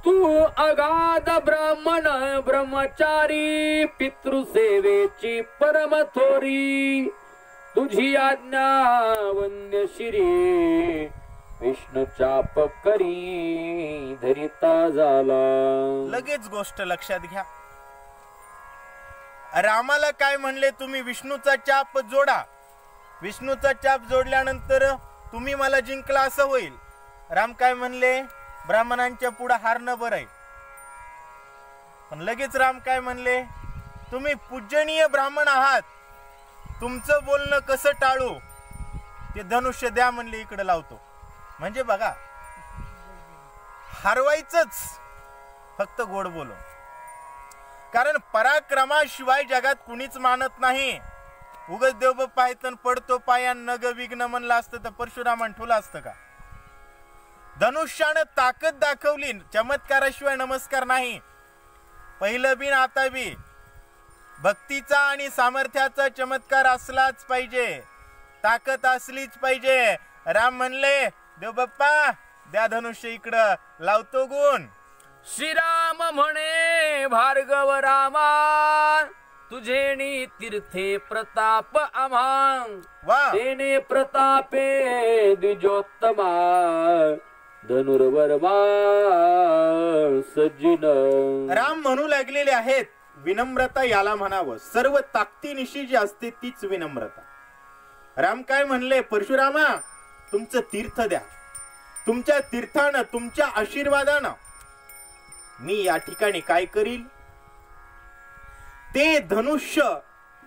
S1: तू अगाध ब्राह्मण ब्रह्मचारी, पितृसेवेची परम थोरी. तुझी आज्ञा वंद्य शिरी, विष्णू चाप करी धरिता झाला.
S2: लगेच गोष्ट लक्षात घ्या. रामाला काय म्हणले, तुम्ही विष्णूचा चाप जोडा. विष्णूचा चाप जोडल्यानंतर तुम्ही मला जिंकला असं होईल. राम काय म्हणले, ब्राह्मणांच्या पुढे हारणं बरं आहे. पण लगेच राम काय म्हणले, तुम्ही पूजनीय ब्राह्मण आहात, तुमचं बोलणं कसं टाळू, ते धनुष्य द्या म्हणले, इकडे लावतो. म्हणजे बघा, हरवायचंच फक्त गोड बोलून. कारण पराक्रमाशिवाय जगात कुणीच मानत नाही. उगच देवबाप्पा पायतन पडतो पाया नग विघ्न म्हणलं असतं तर परशुरामान ठुला असतं का. धनुष्यानं ताकद दाखवली, चमत्काराशिवाय नमस्कार नाही. पहिलं बिन आता बी भक्तीचा आणि सामर्थ्याचा चमत्कार असलाच पाहिजे, ताकद असलीच पाहिजे. राम म्हणले, देवबाप्पा द्या धनुष्य, इकडं लावतो गुण.
S1: श्रीराम म्हणे भार्गव रामा, तुझेनी तीर्थे प्रताप आम्हा.
S2: वा,
S1: तेने प्रतापे द्विजोत्तमा, धनुर्वर्मा सज्जिन.
S2: राम म्हणू लागलेले आहेत, विनम्रता याला म्हणावं. सर्व ताकदीनिशी जी असते तीच विनम्रता. राम काय म्हणले, परशुरामा तुमचं तीर्थ द्या. तुमच्या तीर्थानं, तुमच्या आशीर्वादानं मी या ठिकाणी काय करील, ते धनुष्य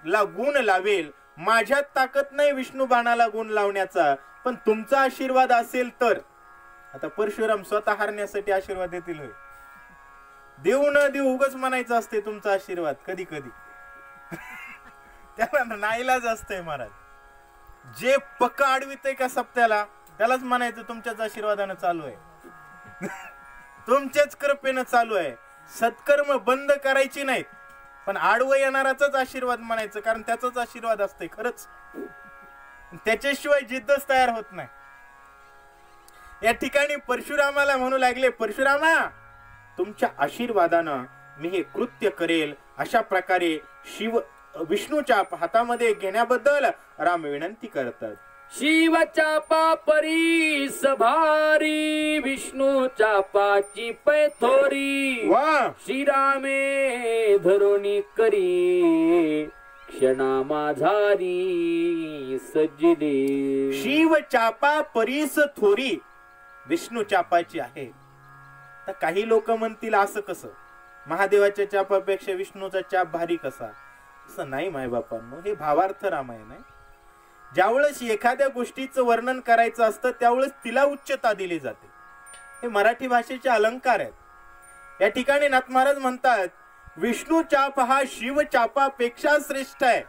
S2: ला गुण लावेल. माझ्यात ताकद नाही विष्णू बाणाला गुण लावण्याचा, पण तुमचा आशीर्वाद असेल तर. आता परशुराम स्वतः हारण्यासाठी आशीर्वाद देतील होय? देऊ न देऊ उगच म्हणायचं असते तुमचा आशीर्वाद कधी कधी. त्याला नाईलाज असतंय महाराज. जे पक्क आडवितय का सप्त्याला त्यालाच म्हणायचं तुमच्याच आशीर्वादानं चालू आहे, तुमच्याच कृपेनं चालू आहे. सत्कर्म बंद करायची नाहीत, पण आडवं येणाराचाच आशीर्वाद म्हणायचं, कारण त्याचाच आशीर्वाद असते खरंच. त्याच्याशिवाय जिद्दच तयार होत नाही. या ठिकाणी परशुरामाला म्हणू लागले, परशुरामा तुमच्या आशीर्वादानं मी हे कृत्य करेल. अशा प्रकारे विष्णूच्या हातामध्ये घेण्याबद्दल राम विनंती करतात.
S1: शिव चापा परी सभारी, विष्णू चापाची पैथोरी.
S2: वा,
S1: श्रीरामे धरुणी करी, क्षणा माझारी सज्जिली.
S2: शिव चापा परीस थोरी, विष्णू चापाची आहे. तर काही लोक म्हणतील असं कसं, महादेवाच्या चापापेक्षा विष्णूचा चाप भारी कसा. असं नाही माय बापांनो, हे भावार्थ रामायण आहे. ज्यावेळेस एखाद्या गोष्टीचं वर्णन करायचं असतं त्यावेळेस तिला उच्चता दिली जाते. हे मराठी भाषेचे अलंकार आहेत. या ठिकाणी नाथ महाराज म्हणतात, विष्णू चाप हा शिव चापापेक्षा श्रेष्ठ आहे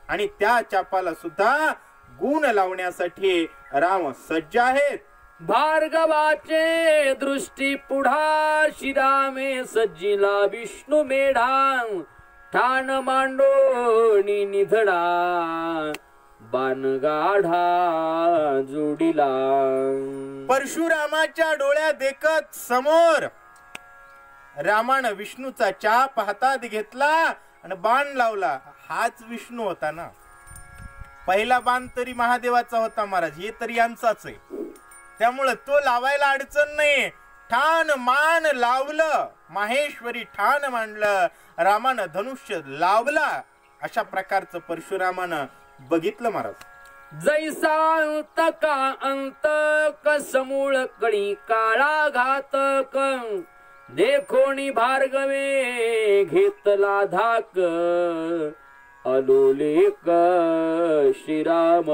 S2: आणि त्या चापाला सुद्धा गुण लावण्यासाठी राम सज्ज आहेत.
S1: भार्गवाचे दृष्टी पुढा, श्रीरामे सज्जिला विष्णू मेढा. ठाण मांडोनी निधडा, बाण गाढा जोडीला.
S2: परशुरामाच्या डोळ्या देखत समोर रामानं विष्णूचा चाप हातात घेतला आणि बाण लावला. हाच विष्णू होता ना. पहिला बाण तरी महादेवाचा होता महाराज, हे तरी यांचाच आहे. त्यामुळं तो लावायला अडचण नाही. ठाण मान लावलं, माहेश्वरी ठाण मांडलं, रामानं धनुष्य लावला. अशा प्रकारचं परशुरामानं बघितलं महाराज.
S1: जैसा अंतका अंतक समूळ कळी काळा घातक देखोनी भार्गवे घेतला धाक अलोलिक श्रीराम.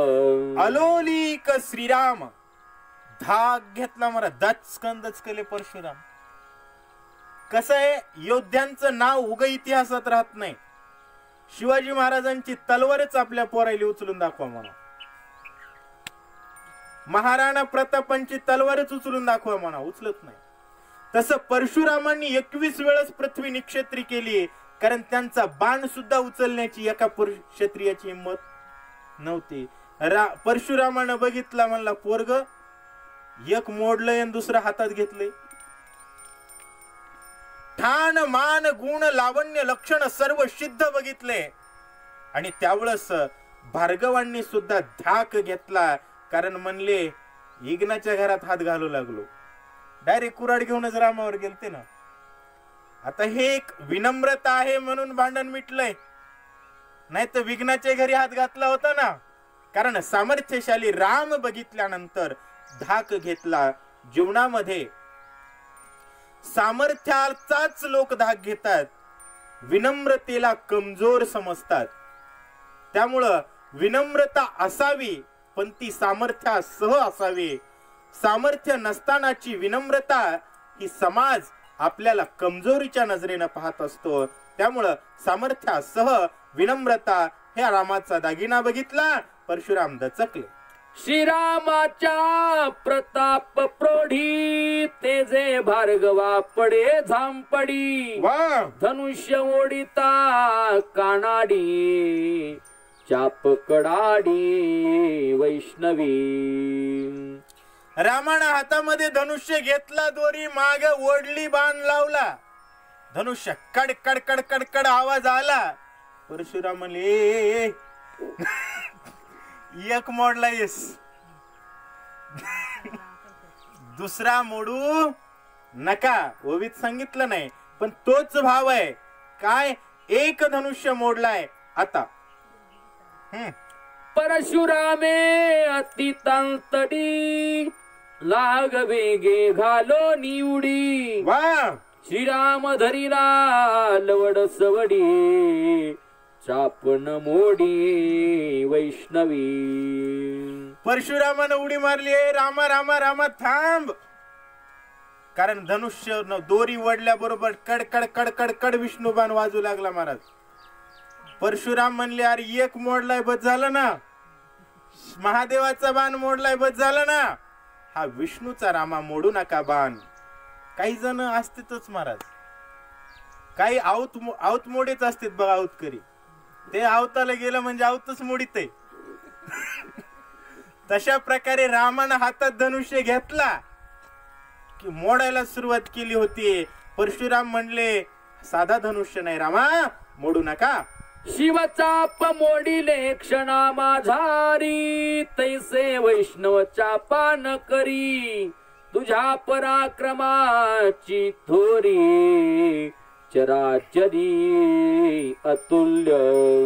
S2: अलोलिक श्रीराम धाक घेतला मला. दचकन केले परशुराम. कसं आहे, योद्ध्यांचं नाव उग इतिहासात राहत नाही. शिवाजी महाराजांची तलवारच आपल्या पोरायला उचलून दाखवा म्हणा. महाराणा प्रतापांची तलवारच उचलून दाखवा म्हणा, उचलत नाही. तसं परशुरामांनी 21 वेळेस पृथ्वी निक्षेत्री केली, कारण त्यांचा बाण सुद्धा उचलण्याची एका क्षत्रियाची हिंमत नव्हती. परशुरामानं बघितला, म्हणला पोरग एक मोडलंय आणि दुसरं हातात घेतलंय. ठाण मान गुण लावण्य लक्षण सर्व सिद्ध बघितले. आणि त्यावेळेस भार्गवांनी सुद्धा धाक घेतला, कारण म्हणले इग्नाच्या घरात हात घालू लागलो. डायरेक्ट कुऱ्हाड घेऊनच रामावर गेलते ना. आता हे एक विनम्रता आहे म्हणून भांडण मिटलंय, नाही तर विघ्नाच्या घरी हात घातला होता ना. कारण सामर्थ्यशाली राम बघितल्यानंतर धाक घेतला. जीवनामध्ये सामर्थ्याचाच लोक धाक घेतात, विनम्रतेला कमजोर समजतात. त्यामुळं विनम्रता असावी, पण ती सामर्थ्यासह असावी. सामर्थ्य नसतानाची विनम्रता ही समाज आपल्याला कमजोरीच्या नजरेनं पाहत असतो. त्यामुळं सामर्थ्यासह विनम्रता ह्या रामाचा दागिना बघितला. परशुराम दचकले.
S1: श्रीरामाच्या प्रताप प्रौढी तेजे भार्गवा पडे झांपडी. धनुष्य ओढिता कानाडी चाप कडाडी वैष्णवी.
S2: रामानं हातामध्ये धनुष्य घेतला, दोरी माग ओढली, बाण लावला. धनुष्य कड कड कड कड कड आवाज आला. परशुराम म्हणले एक मोडलायस, दुसरा मोडू नका. ओवीत सांगितलं नाही, पण तोच भाव आहे. काय, एक धनुष्य मोडलाय आता.
S1: परशुरामे अतितांतडी लाग वेगे घालो निवडी. श्रीराम धरिला लवड सवडी चापण मोडी वैष्णवी.
S2: परशुरामानं उडी मारली. रामा रामा रामा थांब. कारण धनुष्य दोरी वडल्या बरोबर कडकड कडकड कड विष्णुबाण वाजू लागला महाराज. परशुराम म्हणले अरे एक मोडलाय बस झालं ना, महादेवाचा बाण मोडलाय बस झालं ना. हा विष्णूचा रामा मोडू नका बाण. काही जण असतातच महाराज, काही आवत मोडेच असतात बघा, आवतकरी. ते आवताला गेलं म्हणजे आवतच मोडीत आहे. तशा प्रकारे रामानं हातात धनुष्य घेतला की मोडायला सुरुवात केली होती. परशुराम म्हणले साधा धनुष्य नाही रामा, मोडू नका.
S1: शिवचाप मोडिले क्षणा माझारी तैसे वैष्णव चापा न करी. तुझ्या पराक्रमाची थोरी चराचरी अतुल्य.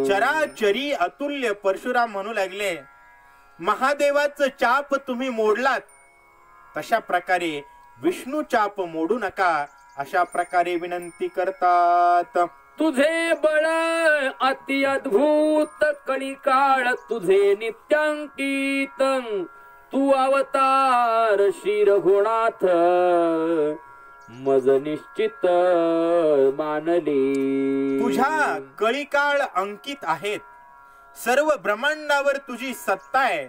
S2: चराचरी अतुल्य. परशुराम म्हणू लागले महादेवाचं चाप तुम्ही मोडलात, तशा प्रकारे विष्णू चाप मोडू नका. अशा प्रकारे विनंती करतात.
S1: तुझे बळ अति अद्भुत कलिकाळ तुझे नित्यांकित. तू अवतार श्री रघुनाथ मज निश्चित मानले.
S2: तुझ्या कलिकाळ अंकित आहेत. सर्व ब्रह्मांडावर तुझी सत्ता आहे.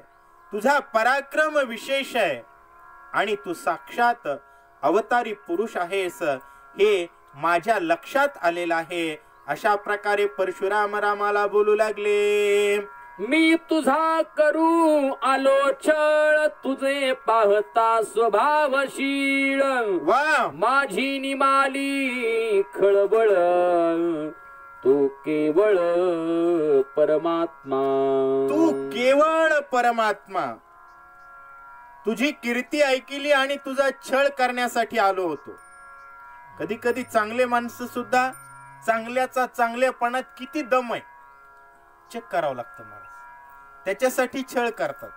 S2: तुझा पराक्रम विशेष आहे आणि तू साक्षात अवतारी पुरुष आहेस, हे माझ्या लक्षात आलेलं आहे. अशा प्रकारे परशुराम रामाला बोलू लागले.
S1: मी तुझा करू आलो छळ तुझे पाहता स्वभावशील
S2: वा
S1: माझी निमाली खळबळ तू केवळ परमात्मा
S2: तू केवळ परमात्मा. तुझी कीर्ती ऐकली आणि तुझा छळ करण्यासाठी आलो होतो. कधी कधी चांगले माणसं सुद्धा चांगल्याचा चांगल्यापणात किती दम आहे चेक करावं लागतं महाराज, त्याच्यासाठी छळ करतात.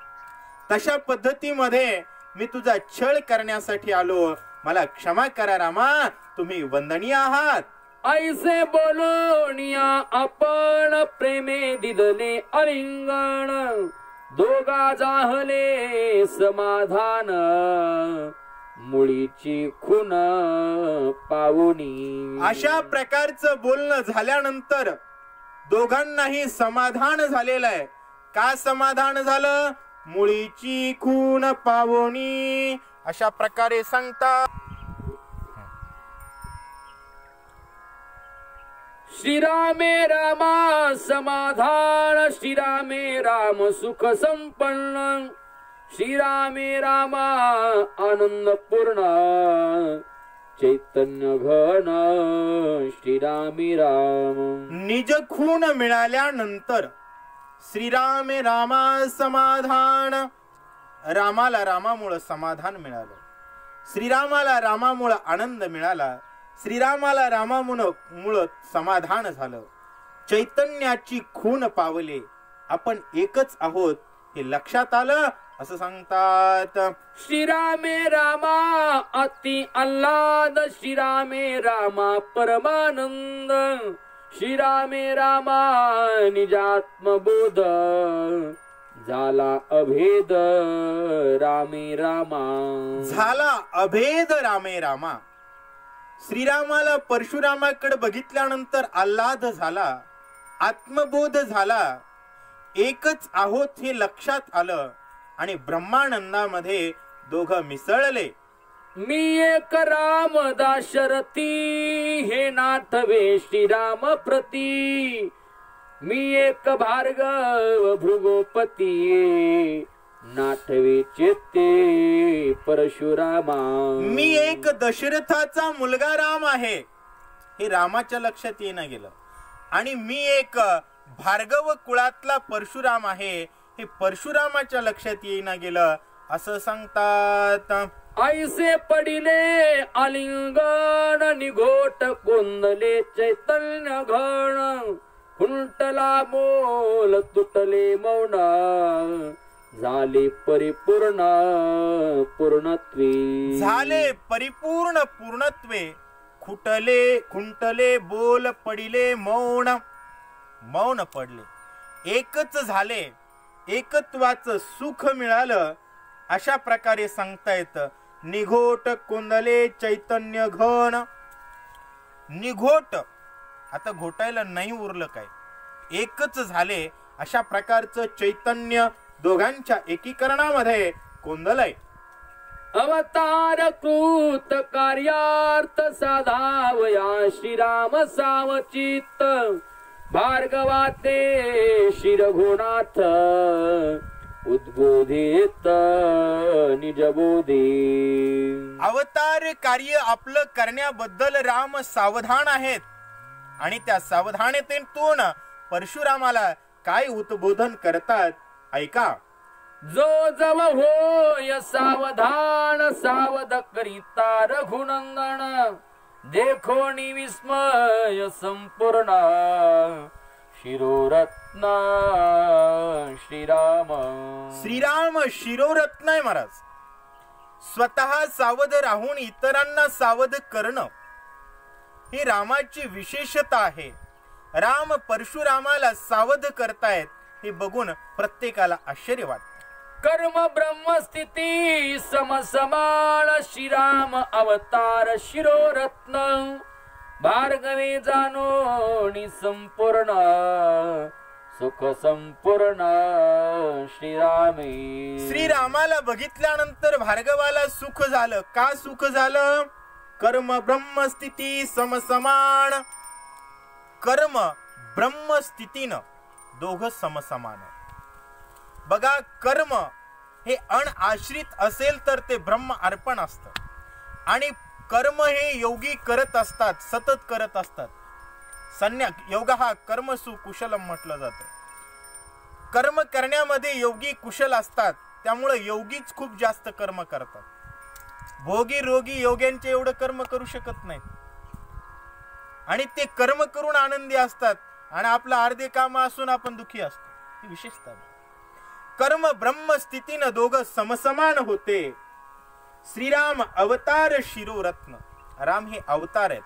S2: तशा पद्धतीमध्ये मी तुझा छळ करण्यासाठी आलो. मला क्षमा करा रामा, तुम्ही वंदनीय आहात.
S1: ऐसे बोलोनिया आपण प्रेमे दिदले अलिंगण दोघा जाहले समाधान मुळीची खून पावनी.
S2: अशा प्रकारचं बोलणं झाल्यानंतर दोघांनाही समाधान झालेलं आहे. का समाधान झालं? मुळीची खून पावनी. अशा प्रकारे सांगतात.
S1: श्रीरामे रामा समाधान श्रीरामे राम सुख संपन्न श्रीरामे रामा आनंद पूर्ण चैतन्य घन श्रीरामे राम.
S2: निज खून मिळाल्यानंतर श्रीरामे रामा समाधान. रामाला रामामुळे समाधान मिळालं, श्रीरामाला रामामुळे आनंद मिळाला, श्रीरामाला रामामुळे समाधान झालं. चैतन्याची खून पावले, आपण एकच आहोत हे लक्षात आलं असं सांगतात.
S1: श्रीरामे रामा अति आल्हाद श्रीरामे रामा परमानंद श्रीरामे रामा निजात्मबोध झाला अभेद रामे रामा.
S2: झाला अभेद रामे रामा. श्रीरामाला परशुरामाकडे बघितल्यानंतर आल्हाद झाला, आत्मबोध झाला, एकच आहोत हे लक्षात आलं आणि ब्रह्मानंदामध्ये दोघं मिसळले.
S1: मी एक राम दाशरथी हे नाथवे श्रीराम प्रती मी एक भार्गव भृगोपती नाथवे चेते परशुरामा.
S2: मी एक दशरथाचा मुलगा राम आहे हे रामाच्या लक्षात येणं गेलं आणि मी एक भार्गव कुळातला परशुराम आहे हे परशुरामाच्या लक्षात येणं गेलं असं सांगतात.
S1: ऐसे पडिले आलिंगन निघोट कोंदले चैतन्य घन खुंटला मोल तुटले मौन झाले परिपूर्ण पूर्णत्वे.
S2: झाले परिपूर्ण पूर्णत्वे. खुंटले बोल पडिले मौन, मौन पडले. एकच झाले, एकत्वाचं सुख मिळालं अशा प्रकारे सांगता येतं. निघोट कोंदले चैतन्य घन. निघोट आता घोटायला नाही उरलं काय, एकच झाले अशा प्रकारचं चैतन्य दोघांच्या एकीकरणामध्ये कोंदलय.
S1: अवतार कृत कार्यार्थ साधावया श्रीराम सावचित भार्गवाते शिरघुनाथ उद्बोधित निजबोधी.
S2: अवतार कार्य आपलं करण्याबद्दल राम सावधान आहेत आणि त्या सावधानतेतून परशुरामाला काय उद्बोधन करतात ऐका.
S1: जो जव होय सावधान सावध करिता रघुनंदन देखो विस्मय संपूर्ण शिरोरत्न श्रीराम.
S2: श्रीराम शिरोरत्न आहे महाराज. स्वतः सावध राहून इतरांना सावध करणं ही रामाची विशेषता आहे. राम परशुरामाला सावध करतायत हे बघून प्रत्येकाला आश्चर्य वाटतं.
S1: कर्म ब्रह्म स्थिती समसमान श्रीराम अवतार शिरोरत्न भार्गवे जानो संपूर्ण सुख संपूर्ण श्रीरामे.
S2: श्रीरामाला बघितल्यानंतर भार्गवाला सुख झालं. का सुख झालं? कर्म ब्रह्म स्थिती समसमान. कर्म ब्रह्म स्थितीनं दोघं समसमान आहे. बघा, कर्म हे अनआश्रित असेल तर ते ब्रह्म अर्पण असतं. आणि कर्म हे योगी करत असतात, सतत करत असतात. योग हा कर्मसु कुशलम म्हटलं जातं. कर्म करण्यामध्ये योगी कुशल असतात, त्यामुळे योगीच खूप जास्त कर्म करतात. भोगी रोगी योग्यांचे एवढं कर्म करू शकत नाहीत. आणि ते कर्म करून आनंदी असतात, आणि आपलं अर्धे काम असून आपण दुखी असतो. ही विशेषता. कर्म ब्रह्म स्थितीनं दोघं समसमान होते. श्रीराम अवतार शिरोरत्न. राम हे अवतार आहेत.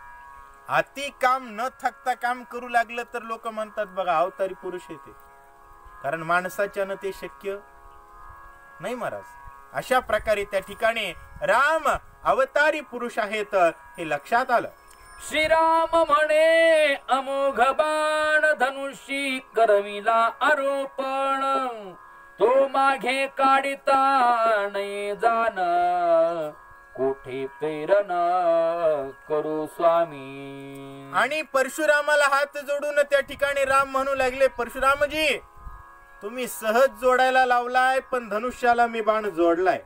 S2: अति काम न थकता काम करू लागलं तर लोक म्हणतात बघा अवतारी पुरुष येते. कारण माणसाच्यानं ते शक्य नाही महाराज. अशा प्रकारे त्या ठिकाणी राम अवतारी पुरुष आहेत हे लक्षात आलं.
S1: श्रीराम म्हणे अमोघ बाण धनुषी करविला आरोपण, तो मागे काढिता नाही जाण, कोठे प्रेरणा करू स्वामी.
S2: आणि परशुरामाला हात जोडून त्या ठिकाणी राम म्हणू लागले, परशुरामजी तुम्ही सहज जोडायला लावलाय, पण धनुष्याला मी बाण जोडलाय.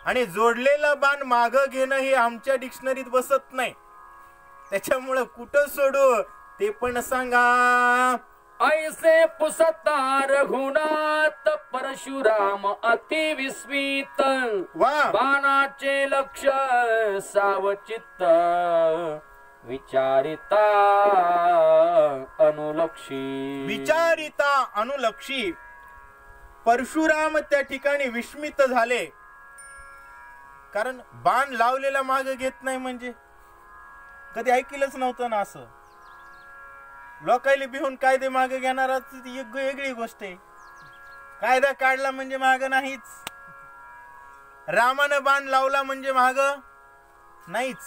S2: आणि जोडलेला बाण माग घेणं हे आमच्या डिक्शनरीत बसत नाही. त्याच्यामुळं कुठं सोडू ते पण सांगा.
S1: ऐसे पुसता रघुनाथ परशुराम अति विस्मित, बाणाचे लक्ष सावचित्त, विचारिता अनुलक्षी.
S2: विचारिता अनुलक्षी. परशुराम त्या ठिकाणी विस्मित झाले. कारण बाण लावलेला माग घेत नाही म्हणजे कधी ऐकलंच नव्हतं ना असं. लोकायला भिवून कायदे मागे घेणारा एक वेगळी गोष्ट आहे. कायदा काढला म्हणजे माग नाहीच. रामानं बाण लावला म्हणजे माग नाहीच.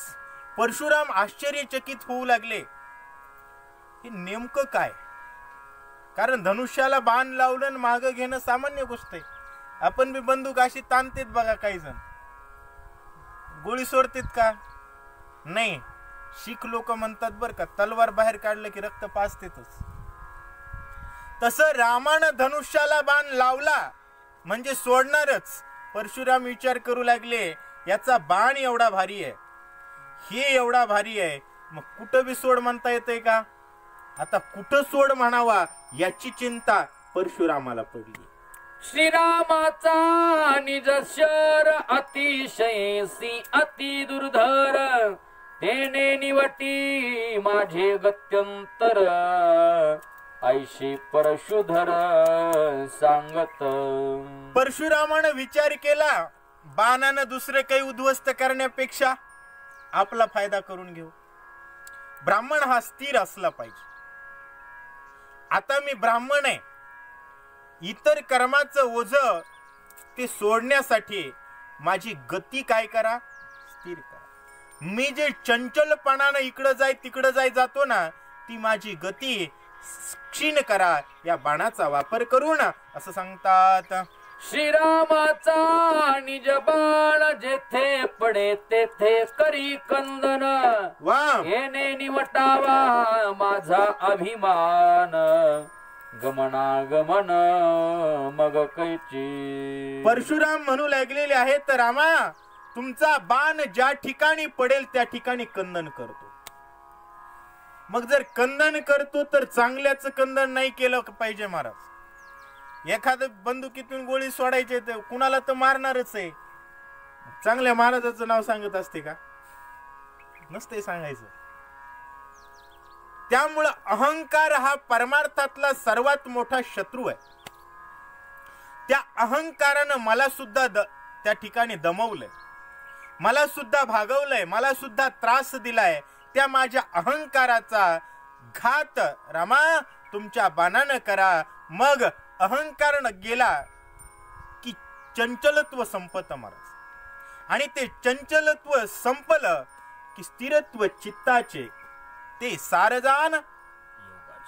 S2: परशुराम आश्चर्यचकित होऊ लागले. हे नेमकं काय? कारण धनुष्याला बाण लावलं माग घेणं सामान्य गोष्ट आहे. आपण बी बंदूक अशी ताणतेत बघा. काही जण गोळी सोडतेत का? नाही. शीख लोक म्हणतात बर का, तलवार बाहेर काढलं की रक्त पाजतेतच. तसं रामानं धनुष्याला बाण लावला म्हणजे सोडणारच. परशुराम विचार करू लागले, याचा बाण एवढा भारी आहे, हे एवढा भारी आहे, मग कुठं बी सोड म्हणता येतंय का? आता कुठं सोड म्हणावा याची चिंता परशुरामाला पडली.
S1: श्रीरामाचा निज शर अतिशयसी अति दुर्धर, तेने निवटी माझे गत्यंतर, ऐशी परशुधर सांगत.
S2: परशुरामानं विचार केला, बाणानं दुसरे काही उद्ध्वस्त करण्यापेक्षा आपला फायदा करून घेऊ. ब्राह्मण हा स्थिर असला पाहिजे. आता मी ब्राह्मण आहे, इतर कर्माचं ओझ ते सोडण्यासाठी माझी गती काय करा, स्थिर करा. मी जे चंचलपणानं इकडं जाय तिकडं जाय जातो ना, ती माझी गती क्षीण करा या बाणाचा वापर करून असं सांगतात.
S1: श्रीरामाचा निज बाण जेथे पडे तेथे करी कंदन, येणे निवटावा माझा अभिमान, गमनागमन मग कैची.
S2: परशुराम म्हणू लागलेले आहेत, तर रामा तुमचा बाण ज्या ठिकाणी पडेल त्या ठिकाणी कंदन करतो. मग जर कंदन करतो तर चांगल्याच कंदन नाही केलं पाहिजे महाराज. एखाद बंदुकीतून गोळी सोडायचे तर कुणाला तर मारणारच आहे. चांगल्या महाराजाचं नाव सांगत असते का? नसते सांगायचं. त्यामुळं अहंकार हा परमार्थातला सर्वात मोठा शत्रू आहे. त्या अहंकारानं मला सुद्धा त्या ठिकाणी दमवलंय, मला सुद्धा भागवलंय, मला सुद्धा त्रास दिलाय. त्या माझ्या अहंकाराचा घात रामा तुमच्या बाणानं करा. मग अहंकार गेला की चंचलत्व संपत महाराज. आणि ते चंचलत्व संपलं की स्थिरत्व चित्ताचे ते सारजान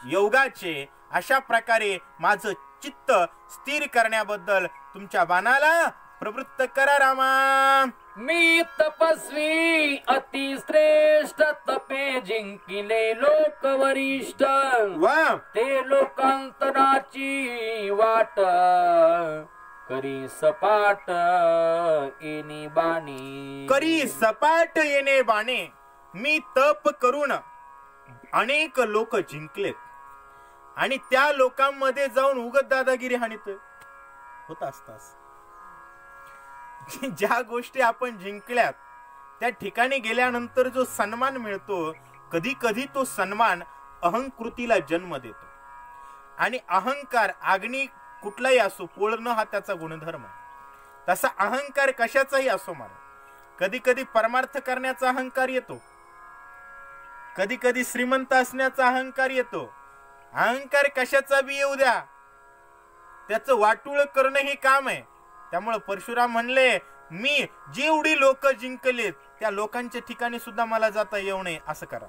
S2: योगाचे. अशा प्रकारे माझं चित्त स्थिर करण्याबद्दल तुमच्या बाणाला प्रवृत्त करा रामा.
S1: मी तपस्वी अतिश्रेष्ठ तपे जिंकिले लोक वरिष्ठ
S2: वा
S1: ते लोकांतराची वाट करी सपाट येणी बाणी
S2: करी सपाट येणे बाणे. मी तप करून अनेक लोक जिंकलेत आणि त्या लोकांमध्ये जाऊन उगत दादागिरी हाणीत होत असतास. ज्या गोष्टी आपण जिंकल्यात त्या ठिकाणी गेल्यानंतर जो सन्मान मिळतो, कधी कधी तो सन्मान अहंकृतीला जन्म देतो. आणि अहंकार अग्नी कुठलाही असो, पोळणं हा त्याचा गुणधर्म. तसा अहंकार कशाचाही असो मला, कधी कधी परमार्थ करण्याचा अहंकार येतो, कधी कधी श्रीमंत असण्याचा अहंकार येतो. अहंकार कशाचा बी येऊ द्या, त्याचं वाटूळ करणं हे काम आहे. त्यामुळे परशुराम म्हणले, मी जेवढी लोक जिंकलेत त्या लोकांच्या ठिकाणी सुद्धा मला जाता येऊ नये असं करा.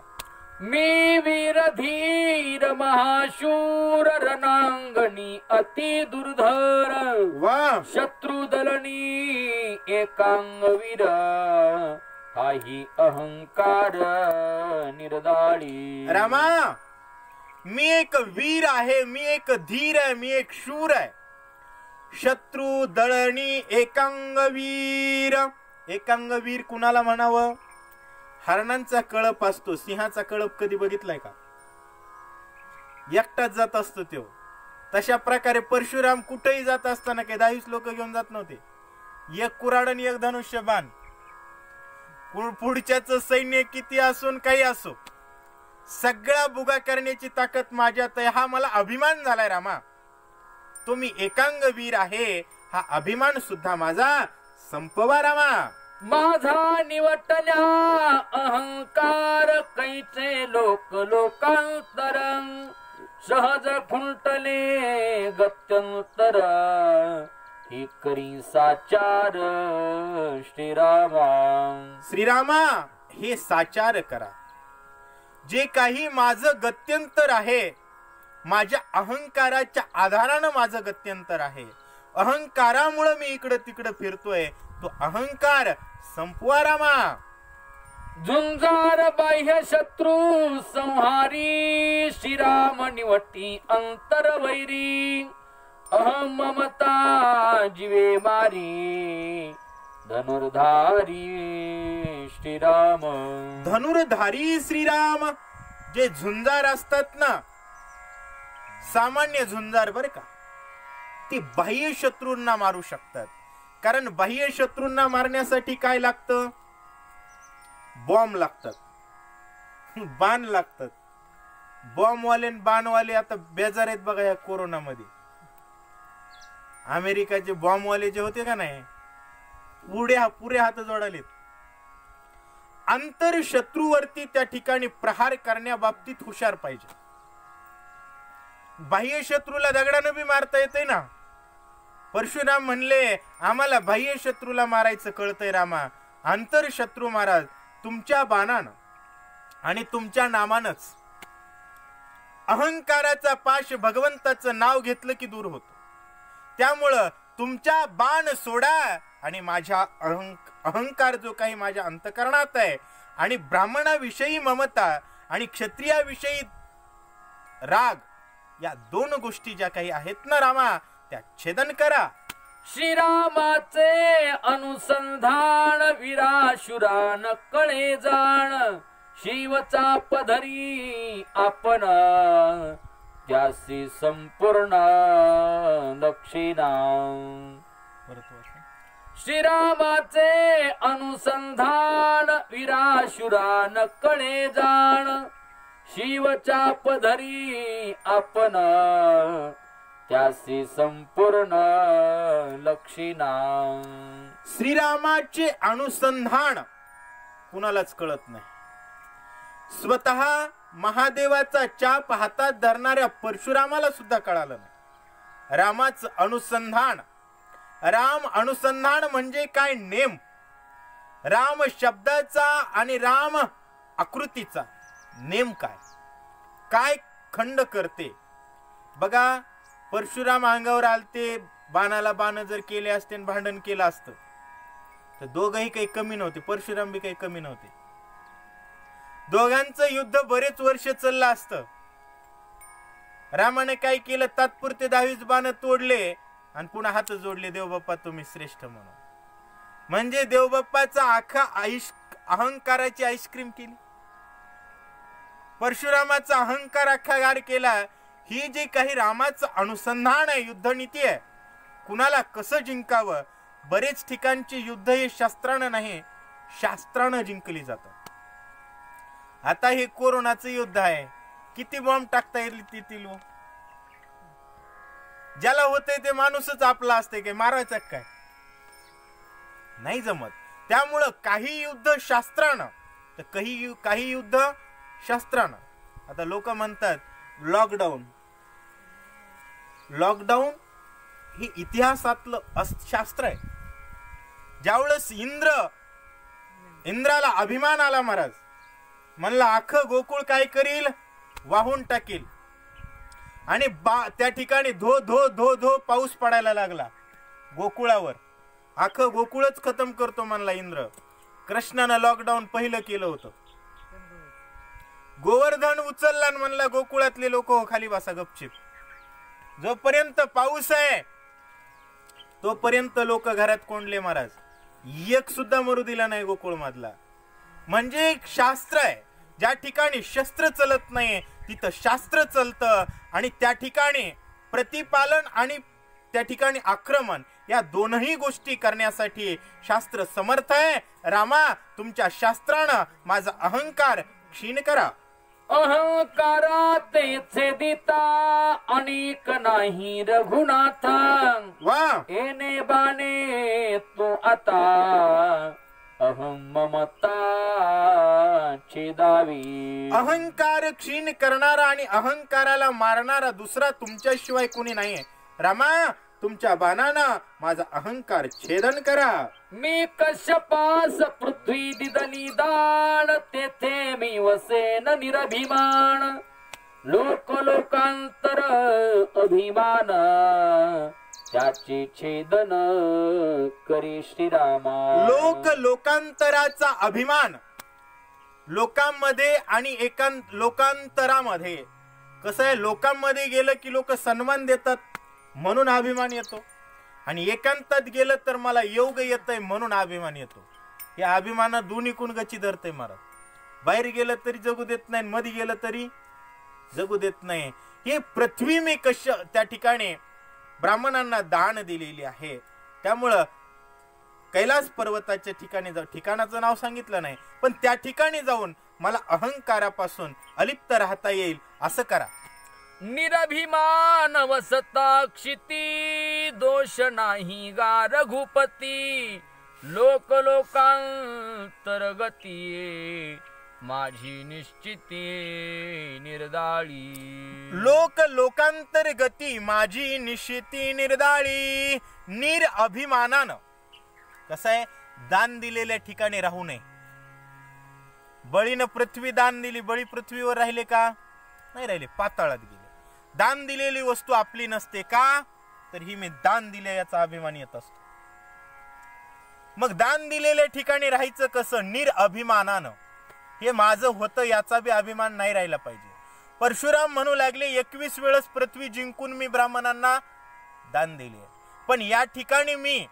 S1: मी वीर धीर महाशूर रणांगणी अति दुर्धर
S2: वा
S1: शत्रु दलनी एकांगवीर काही अहंकार निर्दाळी.
S2: रामा, मी एक वीर आहे, मी एक धीर आहे, मी एक शूर आहे. शत्रू दळणी एकांगवीर. एकांगवीर कुणाला म्हणावं? हरणांचा कळप असतो, सिंहाचा कळप कधी बघितलाय का? एकटाच जात असतो तो. तशा प्रकारे परशुराम कुठेही जात असताना काही 22 लोक घेऊन जात नव्हते. एक कुऱ्हाड आणि एक धनुष्यबाण. पुढच्याच सैन्य किती असून काही असो, सगळा बुगा करण्याची ताकद माझ्यात आहे. हा मला अभिमान झालाय रामा. तुम्ही एकांगवीर आहे हा अभिमान सुद्धा माझा संपवा रामा.
S1: माझा निवटल्या अहंकार कैचे लोक लोकांतर सहज खुंटले गत्यंतर ही करी साचार श्रीरामा.
S2: श्रीरामा, हे साचार करा. जे काही माझं गत्यंतर आहे, माझ्या अहंकाराच्या आधारानं माझं गत्यंतर आहे, अहंकारामुळे मी इकडं तिकडं फिरतोय, तो अहंकार संपवा रामा.
S1: झुंजार बाह्य शत्रू संहारी श्रीराम निवटी अंतर वैरी अहम ममता जीवे मारी धनुर्धारी श्रीराम.
S2: धनुर्धारी श्रीराम. जे झुंजार असतात ना, सामान्य झुंजार बर का, ते बाह्य शत्रूंना मारू शकतात. कारण बाह्य शत्रूंना मारण्यासाठी काय लागतं? बॉम्ब लागतात, बाण लागतात. बॉम्बवाले बाणवाले आता बेजार आहेत बघा. या कोरोनामध्ये अमेरिकाचे बॉम्बवाले जे होते का नाही, पुरे हात जोडालेत. अंतर शत्रूवरती त्या ठिकाणी प्रहार करण्याबाबतीत हुशार पाहिजे. बाह्य शत्रूला दगडानं बी मारता येतंय ना. परशुराम म्हणले, आम्हाला बाह्य शत्रूला मारायचं कळतंय रामा, अंतर शत्रू महाराज तुमच्या बाणानं आणि तुमच्या नामानच. अहंकाराचा पाश भगवंताचं नाव घेतलं की दूर होतो. त्यामुळं तुमच्या बाण सोडा आणि माझ्या अहंकार जो काही माझ्या अंतकरणात आहे आणि ब्राह्मणाविषयी ममता आणि क्षत्रियाविषयी राग, या दोन गोष्टी ज्या काही आहेत ना रामा, त्या छेदन करा.
S1: श्रीरामाचे अनुसंधान वीराशुरान कळे जाण शिवचा पधरी आपण त्यासी संपूर्ण दक्षिणा. श्रीरामाचे अनुसंधान वीराशुरान कळे जाण शिवच्या पधरी आपण त्यासी संपूर्ण लक्षिणा.
S2: श्रीरामाचे अनुसंधान कुणालाच कळत नाही. स्वतः महादेवाचा चाप हातात धरणाऱ्या परशुरामाला सुद्धा कळालं नाही रामाचं अनुसंधान. राम अनुसंधान म्हणजे काय? नेम. राम शब्दाचा आणि राम आकृतीचा नेम काय? काय खंड करते बघा. परशुराम अंगावर आलते, बाणाला बाण जर केले असते, भांडण केलं असतं तर दोघंही काही कमी नव्हते, परशुराम बी काही कमी नव्हते. दोघांचं युद्ध बरेच वर्ष चाललं असतं. रामाने काय केलं, तात्पुरते 22 बाण तोडले आणि पुन्हा हात जोडले, देवबाप्पा तुम्ही श्रेष्ठ म्हणून. म्हणजे देवबाप्पाचा आखा अहंकाराची आईस्क्रीम केली, परशुरामाचा अहंकार अख्खा गार केला. ही जी काही रामाचं अनुसंधान आहे, युद्धनीती आहे, कुणाला कसं जिंकावं. बरेच ठिकाणची युद्ध हे शस्त्रानं नाही, शास्त्रानं जिंकली जातात. आता हे कोरोनाचं युद्ध आहे, किती बॉम्ब टाकता येतील. ज्याला होतंय ते माणूसच आपला असते, काय मारायचं काय नाही जमत. त्यामुळं काही युद्ध शास्त्रानं तर काही युद्ध शस्त्रानं. आता लोक म्हणतात लॉकडाऊन हे इतिहासातलं शास्त्र आहे. ज्यावेळेस इंद्राला अभिमान आला, महाराज म्हणला अख्खं गोकुळ काय करील, वाहून टाकील. आणि त्या ठिकाणी धो धो धो धो पाऊस पडायला लागला गोकुळावर. अख्खं गोकुळच खतम करतो म्हणला इंद्र. कृष्णानं लॉकडाऊन पहिलं केलं होतं. गोवर्धन उचलला म्हणला गोकुळातले लोक खाली बसा गपचिप, जोपर्यंत पाऊस आहे तोपर्यंत लोक घरात कोंडले. महाराज एक सुद्धा मरू दिला नाही गोकुळ मधला. म्हणजे एक शास्त्र आहे, ज्या ठिकाणी शस्त्र चलत नाही तिथं शास्त्र चलतं. आणि त्या ठिकाणी प्रतिपालन आणि त्या ठिकाणी आक्रमण या दोनही गोष्टी करण्यासाठी शास्त्र समर्थ आहे. रामा, तुमच्या शास्त्रानं माझा अहंकार क्षीण करा.
S1: अहंकारा तेचे दिता अनेक नाही रघुनाथ.
S2: वा
S1: एने बाने तो आता अहम ममता छेदावी.
S2: अहंकार क्षीण करणारा आणि अहंकाराला मारणारा दुसरा तुमच्याशिवाय कोणी नाहीये. रामा, तुमच्या बाणानं माझा अहंकार छेदन करा.
S1: मी कश्यपास पृथ्वी दिदली दान, तेथे मी वसेन निरभिमान. लोकांतर अभिमान, त्याचे छेदन करी श्रीरामा.
S2: लोकांतराचा अभिमान लोकांमध्ये आणि लोकांतरामध्ये कसं आहे, लोकांमध्ये गेलं की लोक सन्मान देतात म्हणून अभिमान येतो, आणि एकांतात गेलं तर मला योग येतय म्हणून अभिमान येतो. या अभिमानात दोन्ही कोण गची धरतय महाराज. बाहेर गेलं तरी जगू देत नाही, मध्ये गेलं तरी जगू देत नाही. हे पृथ्वी मी त्या ठिकाणी ब्राह्मणांना दान दिलेली आहे. त्यामुळं कैलास पर्वताच्या ठिकाणी ठिकाणाचं नाव सांगितलं नाही, पण त्या ठिकाणी जाऊन मला अहंकारापासून अलिप्त राहता येईल असं करा.
S1: निरभिमान वसता क्षिती, दोष नाही गा रघुपती. लोकांतरगती, माझी निश्चिती निर्दाळी.
S2: लोकांतरगती, माझी निश्चिती निर्दाळी. अभिमानानं कसं आहे, दान दिलेल्या ठिकाणी राहू नये. बळीनं पृथ्वी दान दिली, बळी पृथ्वीवर राहिले का? नाही राहिले, पाताळात गेले. दान दिलेली वस्तू आपली नसते का? तर ही मी दान दिले याचा अभिमान येत असतो. मग दान दिलेल्या ठिकाणी राहायचं कसं? अभिमानानं. हे माझं होतं याचा बी अभिमान नाही राहिला पाहिजे. परशुराम म्हणू लागले 21 वेळेस पृथ्वी जिंकून मी ब्राह्मणांना दान दिले, पण या ठिकाणी मी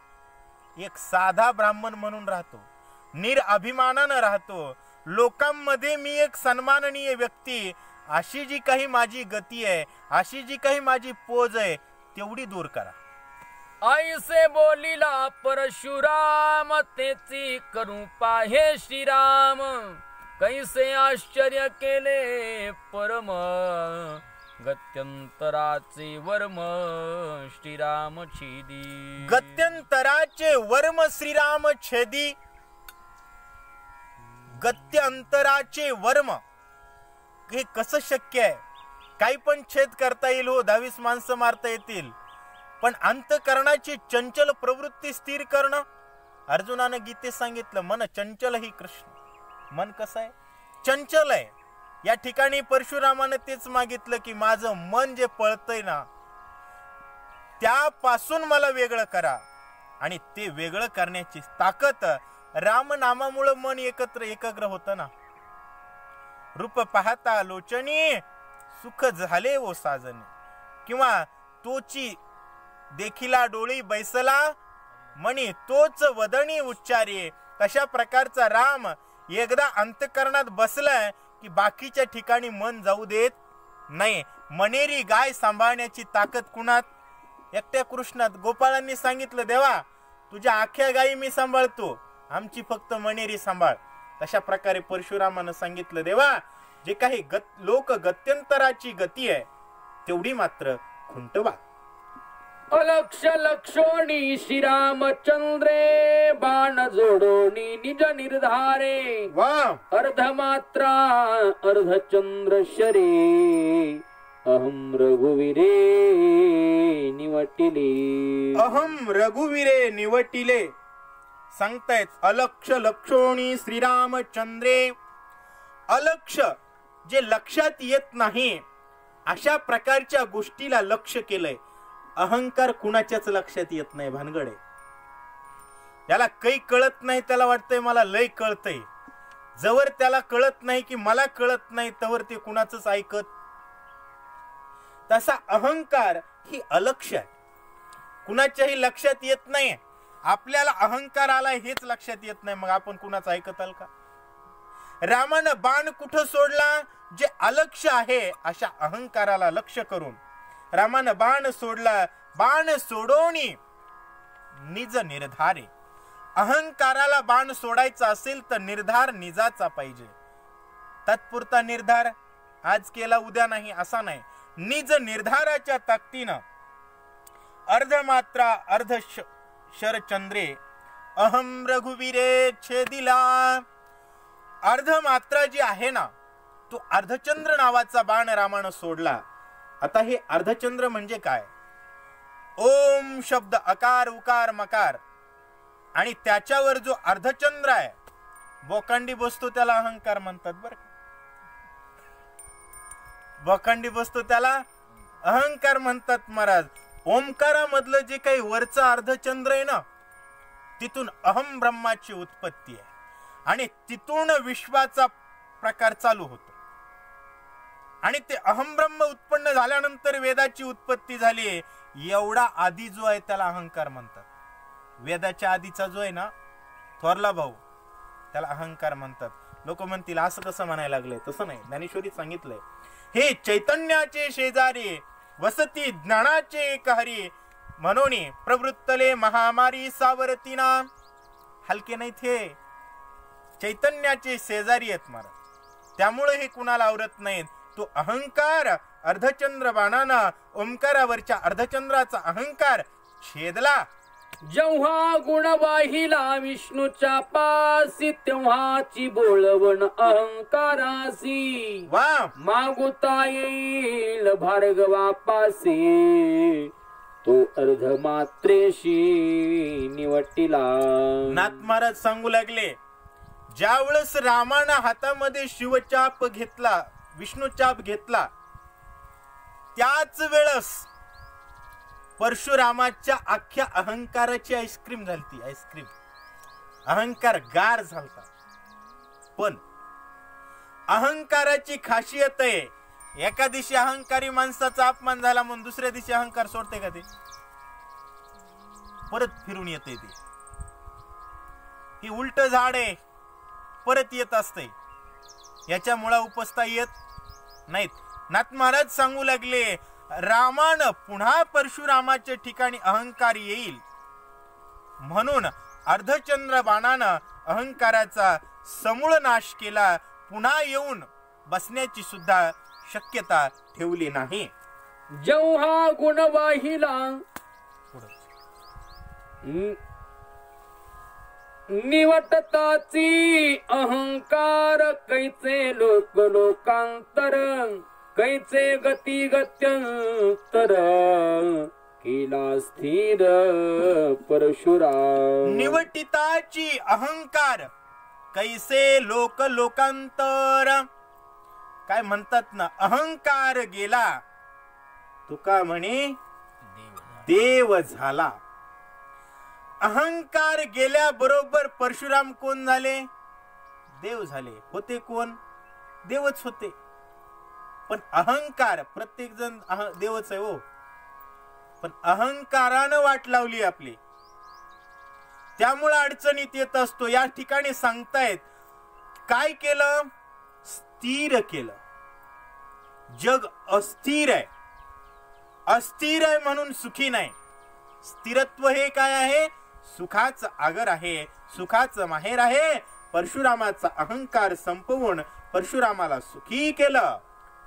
S2: एक साधा ब्राह्मण म्हणून राहतो, अभिमानानं राहतो. लोकांमध्ये मी एक सन्माननीय व्यक्ती, अशी जी काही माझी गती आहे, अशी जी काही माझी पोज आहे, तेवढी दूर करा.
S1: ऐसे बोलिला परशुराम, तेची करूपा हे श्रीराम. कैसे आश्चर्य केले परम, गत्यंतराचे वर्म श्रीराम छेदी.
S2: गत्यंतराचे वर्म श्रीराम छेदी. गत्यंतराचे वर्म हे कसं शक्य आहे? काही पण छेद करता येईल, हो 22 माणसं मारता येतील, पण अंतकरणाची चंचल प्रवृत्ती स्थिर करणं. अर्जुनानं गीतेत सांगितलं, मन चंचल ही कृष्ण. मन कसं आहे? चंचल आहे. या ठिकाणी परशुरामानं तेच मागितलं की माझं मन जे पळतंय ना, त्यापासून मला वेगळं करा. आणि ते वेगळं करण्याची ताकद रामनामामुळे मन एकाग्र होतं ना. रूप पाहता लोचनी सुख झाले ओ साजने, किंवा तोची देखिला डोळी बैसला म्हणी तोच वदनी उच्चारे. तशा प्रकारचा राम एकदा अंतकरणात बसलाय की बाकीच्या ठिकाणी मन जाऊ देत नाही. मनेरी गाय सांभाळण्याची ताकद कुणात? एकट्या कृष्णात. गोपाळांनी सांगितलं, देवा तुझ्या आख्या गायी मी सांभाळतो, आमची फक्त मनेरी सांभाळ. तशा प्रकारे परशुरामानं सांगितलं, देवा जे काही लोक गत्यंतराची गती आहे तेवढी मात्र खुंटवा.
S1: अलक्ष लक्षोणी श्रीरामचंद्रे बाण जोडोनी निज निर्धारे.
S2: वा
S1: अर्धमात्रा अर्धचंद्र शरे अहम रघुवीरे निवटिले.
S2: अहम रघुवीरे निवटिले सांगतायत. अलक्ष लक्षोणी श्रीरामचंद्रे. अलक्ष जे लक्षात येत नाही अशा प्रकारच्या गोष्टीला लक्ष केलंय. अहंकार कुणाच्याच लक्षात येत नाही, भानगड आहे. त्याला काही कळत नाही, त्याला वाटतंय मला लय कळतंय. जवळ त्याला कळत नाही की मला कळत नाही तवर ते कुणाचंच ऐकत. तसा अहंकार ही अलक्ष आहे, कुणाच्याही लक्षात येत नाही. आपल्याला अहंकार आलाय हेच लक्षात येत नाही, मग आपण कुणाचं ऐकताल का? रामानं बाण कुठं सोडला? जे अलक्ष आहे अशा अहंकाराला लक्ष करून रामानं बाण सोडला. बाण सोडोनी निज निर्धारे. अहंकाराला बाण सोडायचा असेल तर निर्धार निजाचा पाहिजे. तात्पुरता निर्धार आज केला उद्या नाही असा नाही. निज निर्धाराच्या ताकदीनं अर्धमात्रा अर्ध शरचंद्रे अहम रघुवीरे छेदिला. अर्धमात्रा जी आहे ना तो अर्धचंद्र नावाचा बाण रामानं सोडला. आता हे अर्धचंद्र म्हणजे काय? ओम शब्द अकार उकार मकार आणि त्याच्यावर जो अर्धचंद्र आहे बोकांडी बसतो त्याला अहंकार म्हणतात. बर बोकांडी बसतो त्याला अहंकार म्हणतात महाराज. ओंकारामधलं जे काही वरचं अर्धचंद्र आहे ना तिथून अहम ब्रह्माची उत्पत्ती आहे आणि तिथून विश्वाचा प्रकार चालू होतो. आणि ते अहम ब्रह्म उत्पन्न झाल्यानंतर वेदाची उत्पत्ती झाली. एवढा आधी जो आहे त्याला अहंकार म्हणतात. वेदाच्या आधीचा जो आहे ना थोरला भाऊ त्याला अहंकार म्हणतात. लोक म्हणतील असं कसं म्हणायला लागले, तसं नाही. ज्ञानेश्वरीत सांगितलंय, हे चैतन्याचे शेजारी वसती ज्ञानाचे एक हरी म्हणून प्रवृत्तले महामारी सावरतीना. हलके नाहीत, हे चैतन्याचे शेजारी आहेत महाराज. त्यामुळे हे कुणाला आवरत नाहीत. तो अहंकार अर्धचंद्र बाणानं ओंकारावरच्या अर्धचंद्राचा अहंकार छेदला.
S1: जेव्हा गुण वाहिला विष्णूच्या पासी तेव्हाची बोलवण अहंकारासी.
S2: वा
S1: मागुता येईल भार्गवा पासी तो अर्धमात्रेशी निवटिला.
S2: नाथ महाराज सांगू लागले, ज्यावेळेस रामानं हातामध्ये शिवचाप घेतला, विष्णू चाप घेतला, त्याच वेळेस परशुरामाच्या अख्ख्या अहंकाराची आईस्क्रीम झालती. आईस्क्रीम अहंकार गार झालता. पण अहंकाराची खासियत आहे, एका दिवशी अहंकारी माणसाचा अपमान झाला म्हणून दुसऱ्या दिवशी अहंकार सोडते का? ते परत फिरून येते. ते ही उलट झाड आहे, परत येत असते. याच्या मुळा उपसता येत नाहीत. नाथ महाराज सांगू लागले, रामानं पुन्हा परशुरामाच्या ठिकाणी अहंकार येईल म्हणून अर्धचंद्र बाणानं अहंकाराचा समूळ नाश केला. पुन्हा येऊन बसण्याची सुद्धा शक्यता ठेवली नाही.
S1: जेव्हा गुण वाहिला निवटताची अहंकार कैचे लोक लोकांतर कैचे गती गत्यंतर केला स्थिर परशुराम.
S2: निवटिताची अहंकार कैसे लोक लोकांतर. काय म्हणतात ना, अहंकार गेला तुका म्हणे देव झाला. अहंकार गेल्याबरोबर परशुराम कोण झाले? देव झाले. होते कोण? देवच होते. पण अहंकार, प्रत्येक जण देवच आहे हो, पण अहंकारानं वाट लावली आपली, त्यामुळे अडचणीत येत असतो. या ठिकाणी सांगतायत काय केलं? स्थिर केलं. जग अस्थिर आहे. अस्थिर आहे म्हणून सुखी नाही. स्थिरत्व हे काय आहे? सुखाचं आगर आहे, सुखाचं माहेर आहे. परशुरामाचा अहंकार संपवून परशुरामाला सुखी केलं.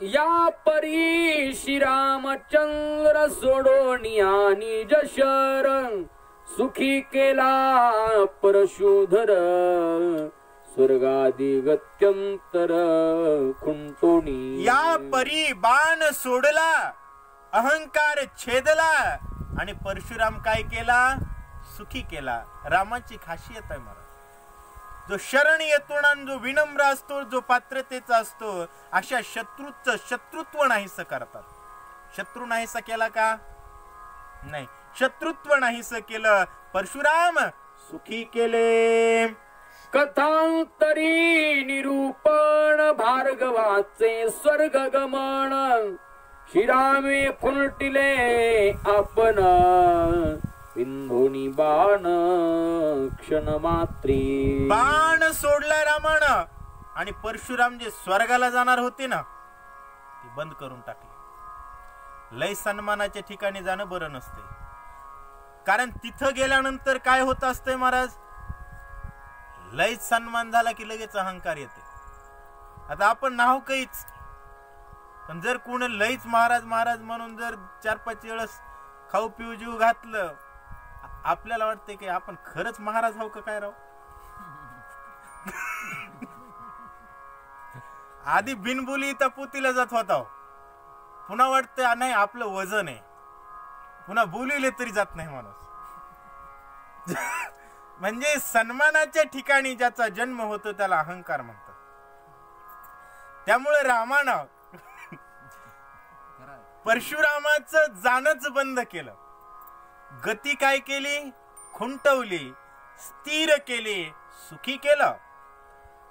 S1: या परी श्रीरामचंद्र सोडोनिया निज शरण, सुखी केला परशुधर, स्वर्गादी गत्यंतर खुंटोनी.
S2: या परी बाण सोडला, अहंकार छेदला आणि परशुराम काय केला? सुखी केला. रामाची खासियत आहे महाराज. जो शरण येतो ना, जो विनम्र असतो, जो पात्रतेचा असतो, अशा शत्रूचं शत्रुत्व नाहीस करतात. शत्रू नाहीसा केला का? नाही, शत्रुत्व नाहीस केलं. परशुराम सुखी केले.
S1: कथांतरी निरूपण भार्गवाचे स्वर्ग गमन, श्रीरामे फुलटिले आपण, विंधोनी बाण क्षण मात्री.
S2: बाण सोडला रामानं आणि परशुराम जे स्वर्गाला जाणार होते ना, ते बंद करून टाकले. लय सन्मानाच्या ठिकाणी जाणं बरं नसते, कारण तिथं गेल्यानंतर काय होत असतंय महाराज? लय सन्मान झाला की लगेच अहंकार येते. आता आपण नाव काहीच, पण जर कोण लयच महाराज महाराज म्हणून जर 4-5 वेळेस खाऊ पिऊ जीव घातलं, आपल्याला वाटते की आपण खरंच महाराज आहो का काय राव. आधी बिनबुली तपुतीला जात होता, पुन्हा वाटतं नाही आपलं वजन आहे, पुन्हा बोलिले तरी जात नाही माणूस. म्हणजे सन्मानाच्या ठिकाणी ज्याचा जन्म होतो त्याला अहंकार म्हणतात. त्यामुळे रामानं परशुरामाचं जाणंच बंद केलं. गती काय केली? खुंटवली, स्थिर केली, सुखी केलं.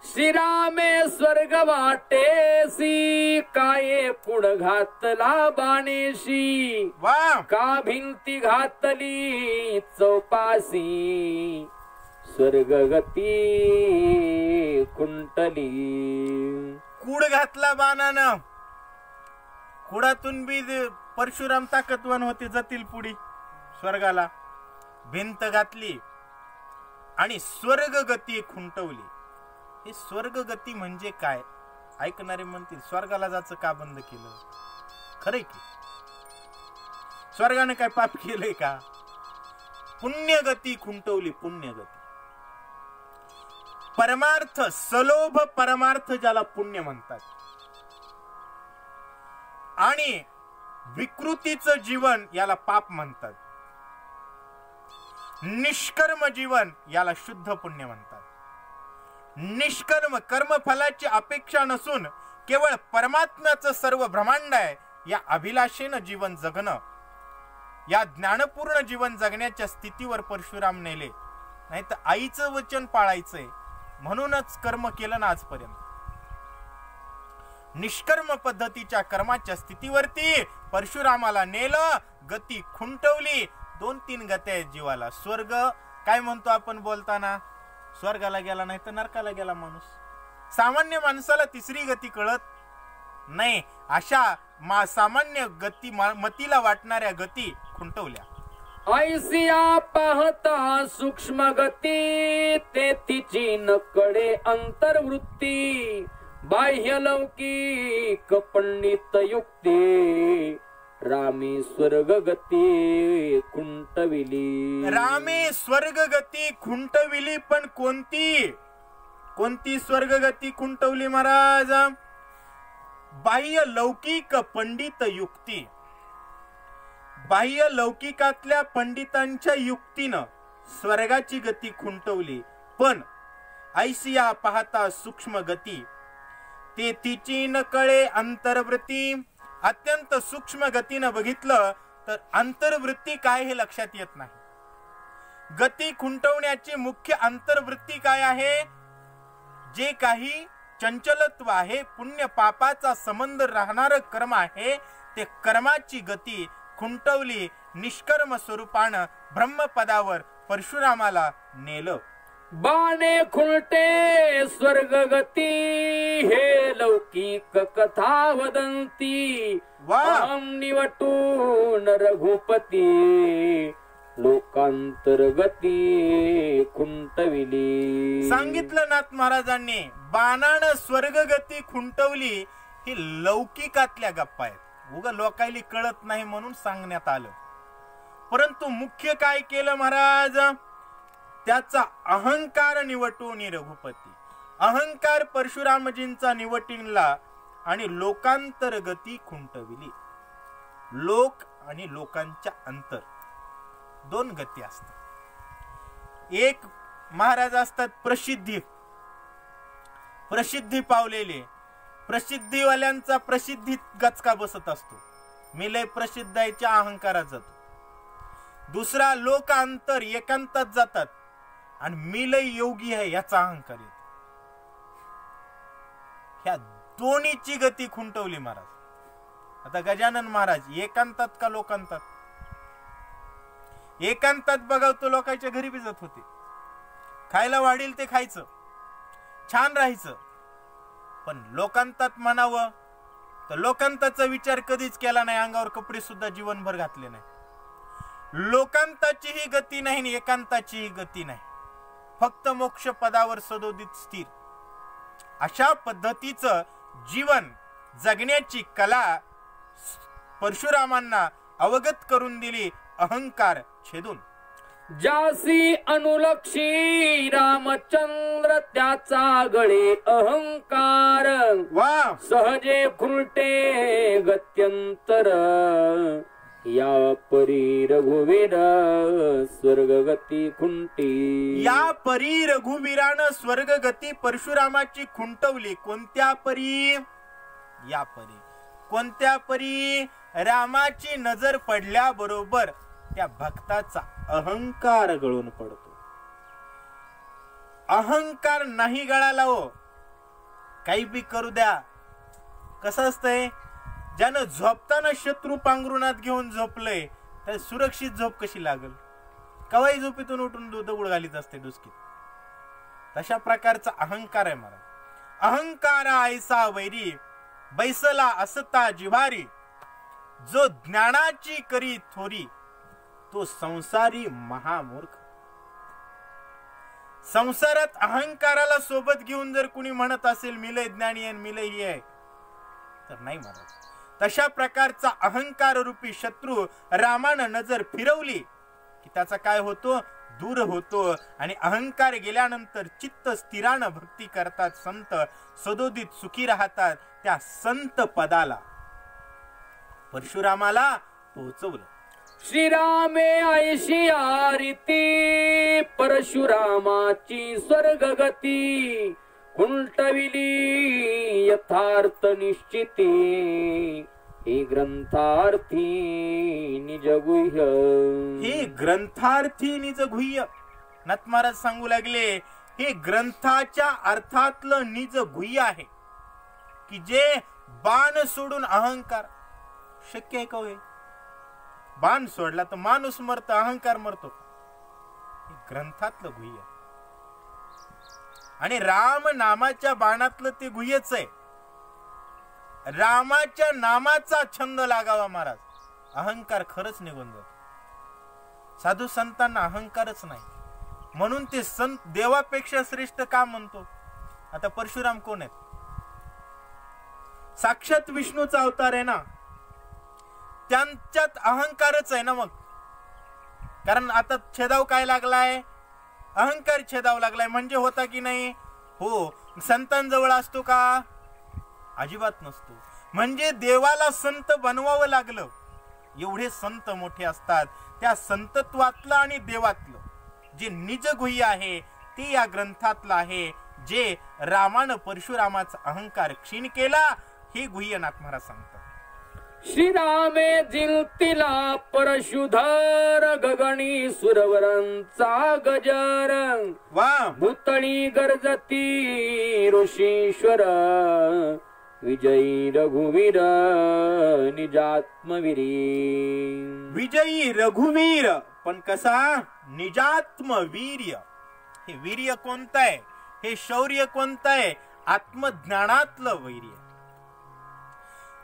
S1: श्रीरामे स्वर्ग वाटेसी, काय पुढ घातला बाणेशी,
S2: वा,
S1: का भिंती घातली चौपासी, स्वर्ग गती खुंटली.
S2: कूड घातला बाणानं. कुडातून बी परशुराम ताकदवान होते, जातील पुढी स्वर्गाला. भिंत घातली आणि स्वर्ग गती खुंटवली. हे स्वर्ग गती म्हणजे काय? ऐकणारे म्हणतील स्वर्गाला जायचं का बंद केलं? खरंय की स्वर्गाने काय पाप केलंय का? पुण्यगती खुंटवली. पुण्यगती, परमार्थ, सलोभ परमार्थ ज्याला पुण्य म्हणतात, आणि विकृतीचं जीवन याला पाप म्हणतात. निष्कर्म जीवन याला शुद्ध पुण्य म्हणतात. निष्कर्म, कर्मफलाची अपेक्षा नसून केवळ परमात्म्याचं सर्व ब्रह्मांड आहे या अभिलाषेनं जीवन जगणं, या ज्ञानपूर्ण जीवन जगण्याच्या स्थितीवर परशुराम नेले. नाही तर आईचं वचन पाळायचंय म्हणूनच कर्म केलं ना आजपर्यंत. निष्कर्म पद्धतीच्या कर्माच्या स्थितीवरती परशुरामाला नेलं, गती खुंटवली. 2-3 गत्या आहेत जीवाला. स्वर्ग काय म्हणतो आपण बोलताना? स्वर्गाला गेला नाही तर नरकाला गेला माणूस. सामान्य माणसाला तिसरी गती कळत नाही. अशा सामान्य गती, मतीला वाटणाऱ्या गती खुंटवल्या.
S1: ऐसिया पाहता सूक्ष्म गती, ते तिची नकडे अंतर्वृत्ती, बाह्य लौकिक पंडित युक्ती, रामे स्वर्ग गती खुंटविली.
S2: रामे स्वर्ग गती खुंटविली. पण कोणती स्वर्ग गती खुंटवली महाराज? बाह्य लौकिक पंडित युक्ती. बाह्य लौकिकातल्या पंडितांच्या युक्तीनं स्वर्गाची गती खुंटवली. पण ऐसिया पाहता सूक्ष्म गती, ते तिची न कळे अंतर्वृत्ती. अत्यंत सूक्ष्म गतीनं बघितलं तर अंतर्वृत्ती काय हे लक्षात येत नाही. गती खुंटवण्याची मुख्य अंतर्वृत्ती काय आहे? जे काही चंचलत्व आहे, पुण्य पापाचा संबंध राहणार कर्म आहे, ते कर्माची गती खुंटवली. निष्कर्म स्वरूपानं ब्रह्मपदावर परशुरामाला नेलं.
S1: बाणे खुलटे स्वर्ग गती, हे लौकिक कथा वदंती.
S2: वा
S1: अहं निवटून रघुपती, लोकांतर्गती खुंटविली.
S2: सांगितलं नाथ महाराजांनी, बाणानं स्वर्गगती खुंटवली. ही लौकिकातल्या गप्पा आहेत, उगा लोकायली कळत नाही म्हणून सांगण्यात आलं. परंतु मुख्य काय केलं महाराज? त्याचा अहंकार निवटून रघुपती. अहंकार परशुरामजींचा निवटिनला आणि लोकांतर्गती खुंटविली. लोक आणि लोकांच्या अंतर दोन गती असतात. एक महाराज असतात प्रसिद्धी, प्रसिद्धी पावलेले. प्रसिद्धीवाल्यांचा प्रसिद्धीत गचका बसत असतो, मी लय प्रसिद्ध आहेच्या अहंकारात जातो. दुसरा लोकांतर, एकांतात जातात आणि मी लय योगी आहे याचा अहंकार येतो. ह्या दोन्हीची गती खुंटवली महाराज. आता गजानन महाराज एकांतात का लोकांतात? एकांतात बघाव तो लोकांच्या घरी बी जात होते, खायला वाढील ते खायचं, छान राहायचं. पण लोकांतात म्हणावं तर लोकांताचा विचार कधीच केला नाही, अंगावर कपडे सुद्धा जीवनभर घातले नाही. लोकांताचीही गती नाही आणि एकांताचीही गती नाही, फक्त मोक्ष पदावर सदोदित स्थिर. अशा पद्धतीचं जीवन जगण्याची कला परशुरामांना अवगत करून दिली, अहंकार छेदून.
S1: जासी अनुलक्षी रामचंद्र, त्याचा गळे अहंकार.
S2: वा
S1: सहजे खुलटे गत्यंतर, या परी रघुवीर स्वर्गगती खुंटी.
S2: या परी रघुवीरानं स्वर्गगती परशुरामाची खुंटवली. कोणत्या परी? या परी. कोणत्या परी? रामाची नजर पडल्याबरोबर त्या भक्ताचा अहंकार गळून पडतो. अहंकार नाही गळाला हो, काही बी करू द्या. कसं असतंय, ज्यानं झोपताना शत्रू पांघरुणात घेऊन झोपलंय तर सुरक्षित झोप कशी लागल? कवाई झोपेतून उठून दगड घालीत असते डुसकीत. तशा प्रकारचा अहंकार आहे महाराज. अहंकारा ऐसा वैरी, बैसला असता जिव्हारी. जो ज्ञानाची करी थोरी, तो संसारी महामूर्ख. संसारात अहंकाराला सोबत घेऊन जर कुणी म्हणत असेल मी लय ज्ञानी आहे, मी लय हे आहे, तर नाही महाराज. तशा प्रकारचा अहंकार रूपी शत्रू रामानं नजर फिरवली की त्याचा काय होतो? दूर होतो. आणि अहंकार गेल्यानंतर चित्त स्थिरानं भक्ती करतात संत, सदोदित सुखी राहतात. त्या संत पदाला परशुरामाला पोहोचवलं.
S1: श्रीरामे ऐशिया रीती, परशुरामाची स्वर्गगती खुंटविली यथार्थ निश्चिती. हे ग्रंथार्थी निज गुह्य.
S2: हे ग्रंथार्थी निज गुह्य. नाथ महाराज सांगू लागले, हे ग्रंथाच्या अर्थातलं निज गुह्य आहे की जे बाण सोडून अहंकार. शक्य आहे का होय? बाण सोडला तर माणूस मरतो, अहंकार मरतो. हे ग्रंथातलं गुह्य आणि राम नामाच्या बाणातलं ते गुह्यच आहे. रामाच्या नामाचा छंद लागावा महाराज, अहंकार खरंच निघून जातो. साधू संतांना अहंकारच नाही म्हणून ते संत देवापेक्षा श्रेष्ठ का म्हणतो? आता परशुराम कोण आहेत? साक्षात विष्णूचा अवतार आहे ना, त्यांच्यात अहंकारच आहे ना. मग कारण आता छेदाव काय लागलाय? अहंकार छेदाव लागलाय. म्हणजे होता की नाही? हो. संतांजवळ असतो का? अजिबात नसतो. म्हणजे देवाला संत बनवावं लागलं. एवढे संत मोठे असतात. त्या संतत्वातलं आणि देवातलं जे निज गुह्य आहे ते या ग्रंथातलं आहे. जे रामानं परशुरामाचा अहंकार क्षीण केला, हे गुह्य नाथ महाराज सांगतात.
S1: श्रीरामे जिंकतिला परशुधर गगनी सुरवरांचा गजर
S2: वा
S1: भूतळी गर्जती ऋषीश्वर विजयी रघुवीर निजात्मवीरी.
S2: विजयी रघुवीर पण कसा निजात्मवीर्य. हे वीर्य कोणतं आहे? हे शौर्य कोणतं आहे? आत्मज्ञानातलं वीर्य.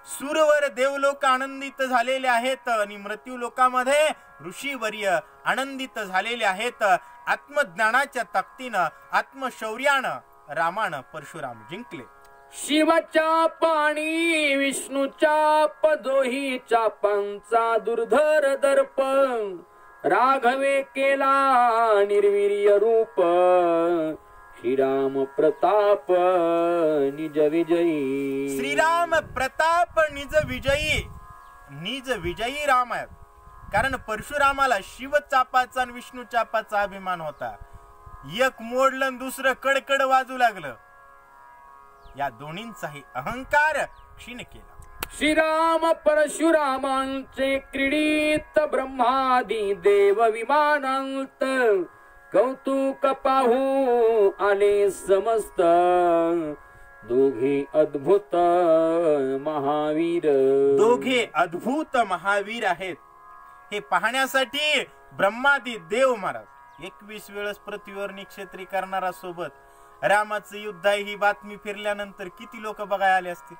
S2: सूरवर देवलोक आनंदित झालेले आहेत आणि मृत्यू लोकामध्ये ऋषीवर्य आनंदित झालेले आहेत. आत्मज्ञानाच्या ताकदीनं आत्मशौर्यानं रामानं परशुराम जिंकले.
S1: शिवाच्या पाणी विष्णूच्या पदोही चापांचा दुर्धर दर्प राघवे केला निर्वीर्य रूप श्रीराम प्रताप निज विजयी.
S2: श्रीराम प्रताप निज विजयी. निज विजयी राम आहेत. कारण परशुरामाला शिवचापाचा आणि विष्णू चापाचा अभिमान होता. एक मोडलं आणि दुसरं कडकड वाजू लागलं. या दोन्हींचाही अहंकार क्षीण केला.
S1: श्रीराम परशुरामांचे क्रीडित ब्रह्मादी देव विमानांत कौतुक पाहू आले समस्त दोघे अद्भुत महावीर.
S2: दोघे अद्भुत महावीर आहेत हे पाहण्यासाठी ब्रह्मादी देव महाराज 21 वेळेस पृथ्वीवर निक्षेत्री करणारा सोबत रामाचं युद्ध आहे ही बातमी फिरल्यानंतर किती लोक बघायला आले असतील.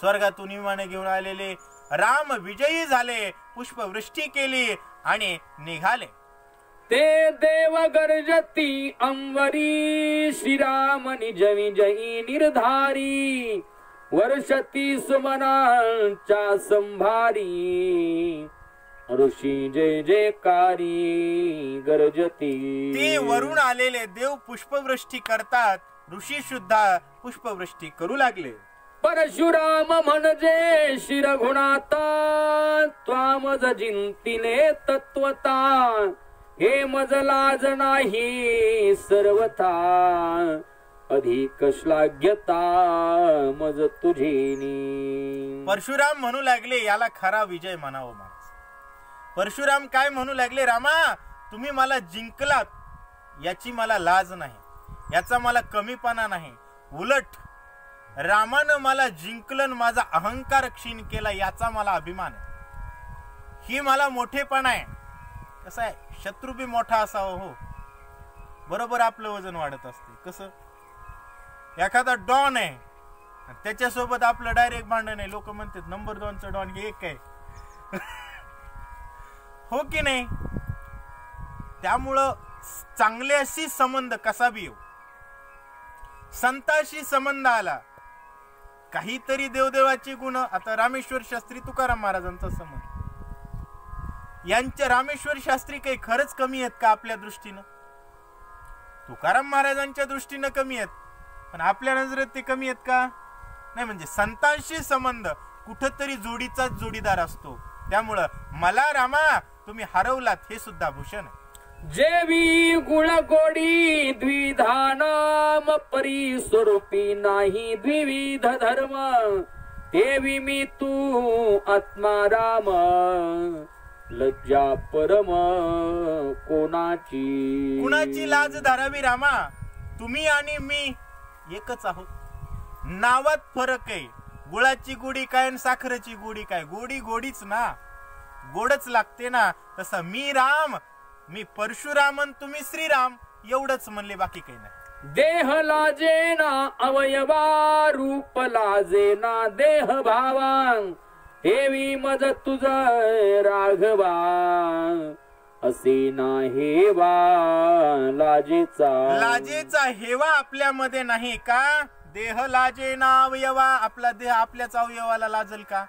S2: स्वर्गातून विमाने घेऊन आलेले राम विजयी झाले. पुष्पवृष्टी केली आणि निघाले.
S1: ते देव गर्जती अंबरी श्रीराम निज विजयी निर्धारी वर्षती सुमनांच्या संभारी ऋषी जय जयकारी गर्जती.
S2: ते वरून आलेले देव पुष्पवृष्टी करतात. ऋषी सुद्धा पुष्पवृष्टी करू लागले.
S1: परशुराम म्हणजे शिरघुणाता त्वामज जिंतिले तत्वता हे मज लाज नाही सर्वथा अधिक श्लाघ्यता मज तुझीनी.
S2: परशुराम म्हणू लागले याला खरा विजय म्हणावं महाराज. परशुराम काय म्हणू लागले? रामा तुम्ही मला जिंकलात याची मला लाज नाही, याचा मला कमीपणा नाही. उलट रामानं मला जिंकलं, माझा अहंकार क्षीण केला याचा मला अभिमान आहे. ही मला मोठेपणा आहे. कसं आहे, शत्रू बी मोठा असावा हो, बरोबर आपलं वजन वाढत असते. कसं एखादा डॉन आहे त्याच्यासोबत आपलं डायरेक्ट भांडण आहे. लोक म्हणतात नंबर 2चा डॉन हे एक आहे हो की नाही. त्यामुळं चांगल्याशी संबंध कसा बी येऊ, संताशी संबंध आला काहीतरी देवदेवाची गुण. आता रामेश्वर शास्त्री तुकाराम महाराजांचा संबंध, यांच्या रामेश्वर शास्त्री काही खरंच कमी आहेत का आपल्या दृष्टीनं? तुकाराम महाराजांच्या दृष्टीनं कमी आहेत, पण आपल्या नजरेत ते कमी आहेत का? नाही. म्हणजे संतांशी संबंध कुठंतरी जोडीचाच जोडीदार असतो. त्यामुळं मला रामा तुम्ही हरवलात हे सुद्धा भूषण आहे.
S1: जेवी गुळ गोडी द्विधा नाम परी स्वरूपी नाही द्विविध धर्म तेवी मी तू आत्मा राम लज्जा परम कोणाची.
S2: कुणाची लाज धरावी रामा? तुम्ही आणि मी एकच आहोत. नावात फरक आहे. गुळाची गोडी काय आणि साखरेची गोडी काय? गोडी गोडीच ना, गोडच लागते ना. तसं मी राम, मी परशुरामन, तुम्ही श्रीराम एवढंच म्हणले, बाकी काही नाही.
S1: देह लाजे ना अवयवा रूप लाजे ना देह भावा हेवी मज तुझ राघवा असे ना हेवा लाजेचा.
S2: लाजेचा हेवा आपल्यामध्ये नाही का? देह लाजे ना अवयवा, आपला देह आपल्याच अवयवाला लाजल का?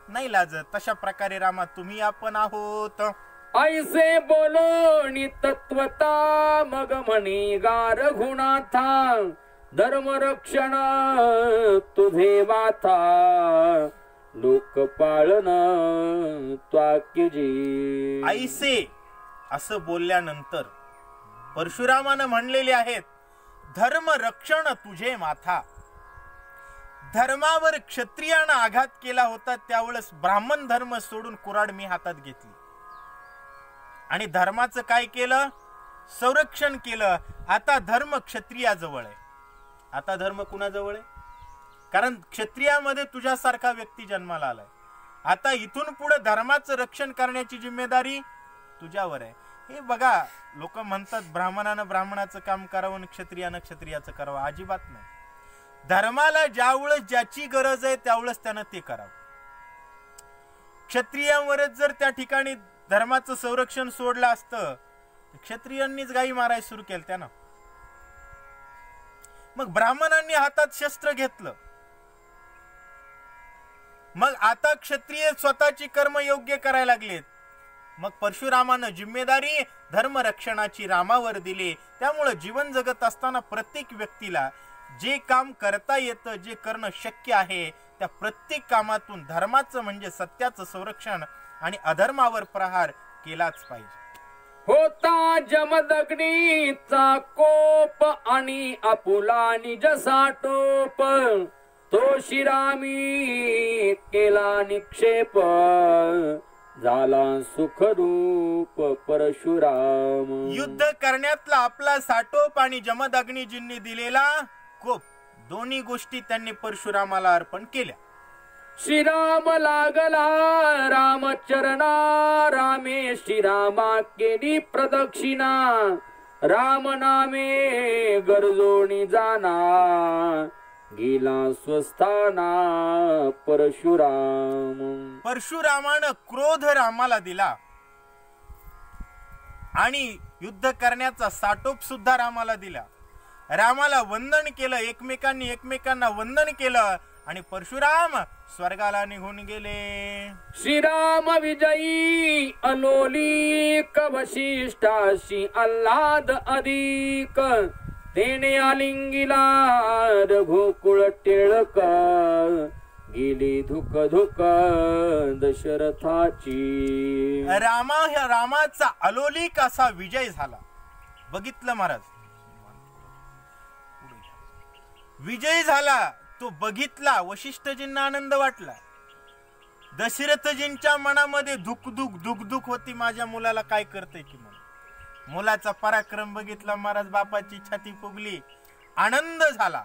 S2: नाही लाजत. तशा प्रकारे रामा तुम्ही आपण आहोत.
S1: ऐसे बोलो तत्वता मग म्हणी गार गुणाथा धर्म रक्षण तुझे वाथा लोकपालन त्वाक्यजी.
S2: ऐसे असं बोलल्यानंतर परशुरामानं म्हणलेले आहेत धर्म रक्षण तुझे माथा. धर्मावर क्षत्रियानं आघात केला होता त्यावेळेस ब्राह्मण धर्म सोडून कुऱ्हाड मी हातात घेतली आणि धर्माचं काय केलं? संरक्षण केलं. आता धर्म क्षत्रियाजवळ आहे. आता धर्म कुणाजवळ आहे? कारण क्षत्रियामध्ये तुझ्यासारखा व्यक्ती जन्माला आलाय. आता इथून पुढे धर्माचं रक्षण करण्याची जिम्मेदारी तुझ्यावर आहे. हे बघा, लोक म्हणतात ब्राह्मणानं ब्राह्मणाचं काम करावं आणि क्षत्रियानं क्षत्रियाचं करावं. अजिबात नाही. धर्माला ज्यावेळेस ज्याची गरज आहे त्यावेळेस त्यानं ते करावं. क्षत्रियांवरच जर त्या ठिकाणी धर्माचं संरक्षण सोडलं असतं, क्षत्रियांनीच गाई मारायला सुरू केलं त्यानं. मग ब्राह्मणांनी हातात शस्त्र घेतलं. मग आता क्षत्रिय स्वतःची कर्म योग्य करायला लागलेत. मग परशुरामानं जिम्मेदारी धर्मरक्षणाची रामावर दिली. त्यामुळे जीवन जगत असताना प्रत्येक व्यक्तीला जे काम करता येतं, जे करणं शक्य आहे, त्या प्रत्येक कामातून धर्माचं म्हणजे सत्याचं संरक्षण आणि अधर्मावर प्रहार केलाच पाहिजे.
S1: होता जमदग्नीचा कोप आणि आपुला निज साटोप, तो शिरामी केला निक्षेप, झाला सुखरूप परशुराम.
S2: युद्ध करण्यातला आपला साटोप आणि जमदग्नीजींनी दिलेला कोप, दोन्ही गोष्टी त्यांनी परशुरामाला अर्पण केल्या.
S1: श्रीराम लागला रामचरणा, रामे श्रीरामा केली प्रदक्षिणा, राम नामे गरजोनी जाना, गेला स्वस्थाना परशुराम.
S2: परशुरामानं क्रोध रामाला दिला आणि युद्ध करण्याचा साटोप सुद्धा रामाला दिला. रामाला वंदन केलं, एकमेकांना वंदन केलं आणि परशुराम स्वर्गाला निघून गेले.
S1: श्रीराम विजयी अलोलिक, वशिष्ठाशी आल्हाद अधिक, तेने आलिंगिला रघुकुळ टिळक, गेली धुक धुक दशरथाची.
S2: रामाचा अलोलिक असा विजय झाला. बघितलं महाराज, विजय झाला तो बघितला. वशिष्ठजींना आनंद वाटला. दशरथजींच्या मनामध्ये धुक धुक होती, माझ्या मुलाला काय करते की म्हणून. मुलाचा पराक्रम बघितला महाराज, बापाची छाती फुगली, आनंद झाला.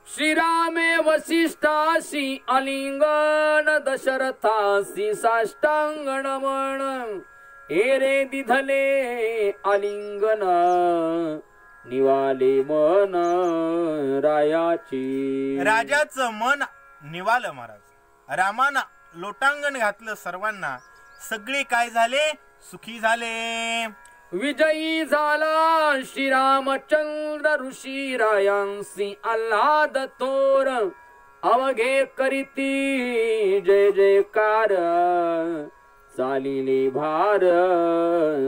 S1: श्रीरामे वसिष्ठाशी आलिंगन, दशरथाशी साष्टांग नमन, एरे दिधले आलिंगन, निवाले मन रायाची.
S2: राजाचं मन निवालं महाराज. रामानं लोटांगण घातलं सर्वांना. सगळे काय झाले? सुखी झाले.
S1: विजयी झाला श्रीरामचंद्र, ऋषी रायांसी आल्हाद थोर, अवघे करीती जय जयकार, चालिले भार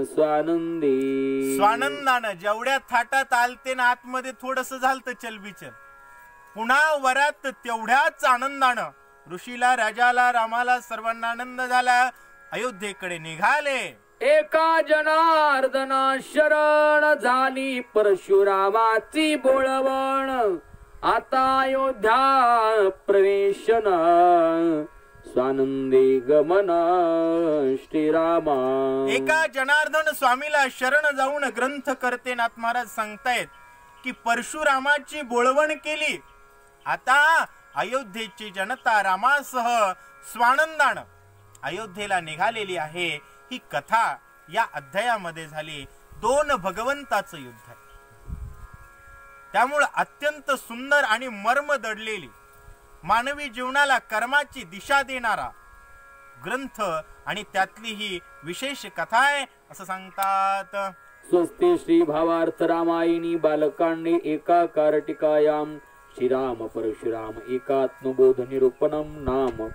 S1: स्वानंदी.
S2: स्वानंदानं जेवढ्या थाटात आलते ना, आतमध्ये थोडस झालत चलबिचल. पुन्हा वरात तेवढ्याच आनंदानं ऋषीला, राजाला, रामाला सर्वांना आनंद झाला. अयोध्येकडे निघाले.
S1: एका जनार्दना शरण, झाली परशुरामाची बोळवण, आता अयोध्या प्रवेशन, स्वानंदी गमन श्रीरामा.
S2: एका जनार्दन स्वामीला शरण जाऊन ग्रंथ करते नाथ महाराज सांगतायत की परशुरामाची बोळवण केली. आता अयोध्येची जनता रामासह स्वानंदानं अयोध्येला निघालेली आहे. ही कथा या अध्यायामध्ये झाली. दोन भगवंताचं युद्ध आहे. त्यामुळे अत्यंत सुंदर आणि मर्म दडलेली, मानवी जीवनाला कर्माची दिशा देणारा ग्रंथ आणि त्यातली ही विशेष कथा आहे असं सांगतात.
S1: स्वस्ति श्री भावार्थ रामायणी बालकांडे एका कारटिकायाम श्रीराम परशुराम एकात्मबोध निरूपणम नाम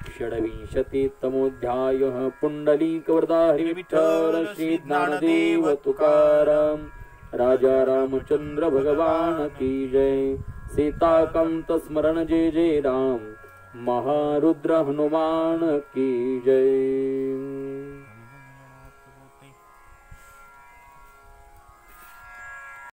S1: षड्विंशतितमोऽध्यायः. पुंडलीक वरदा हरि विठ्ठल श्री ज्ञानदेव तुकाराम. राजा रामचंद्र भगवान की जय. सीताकांत स्मरण जय जय राम. महारुद्र हनुमान की जय.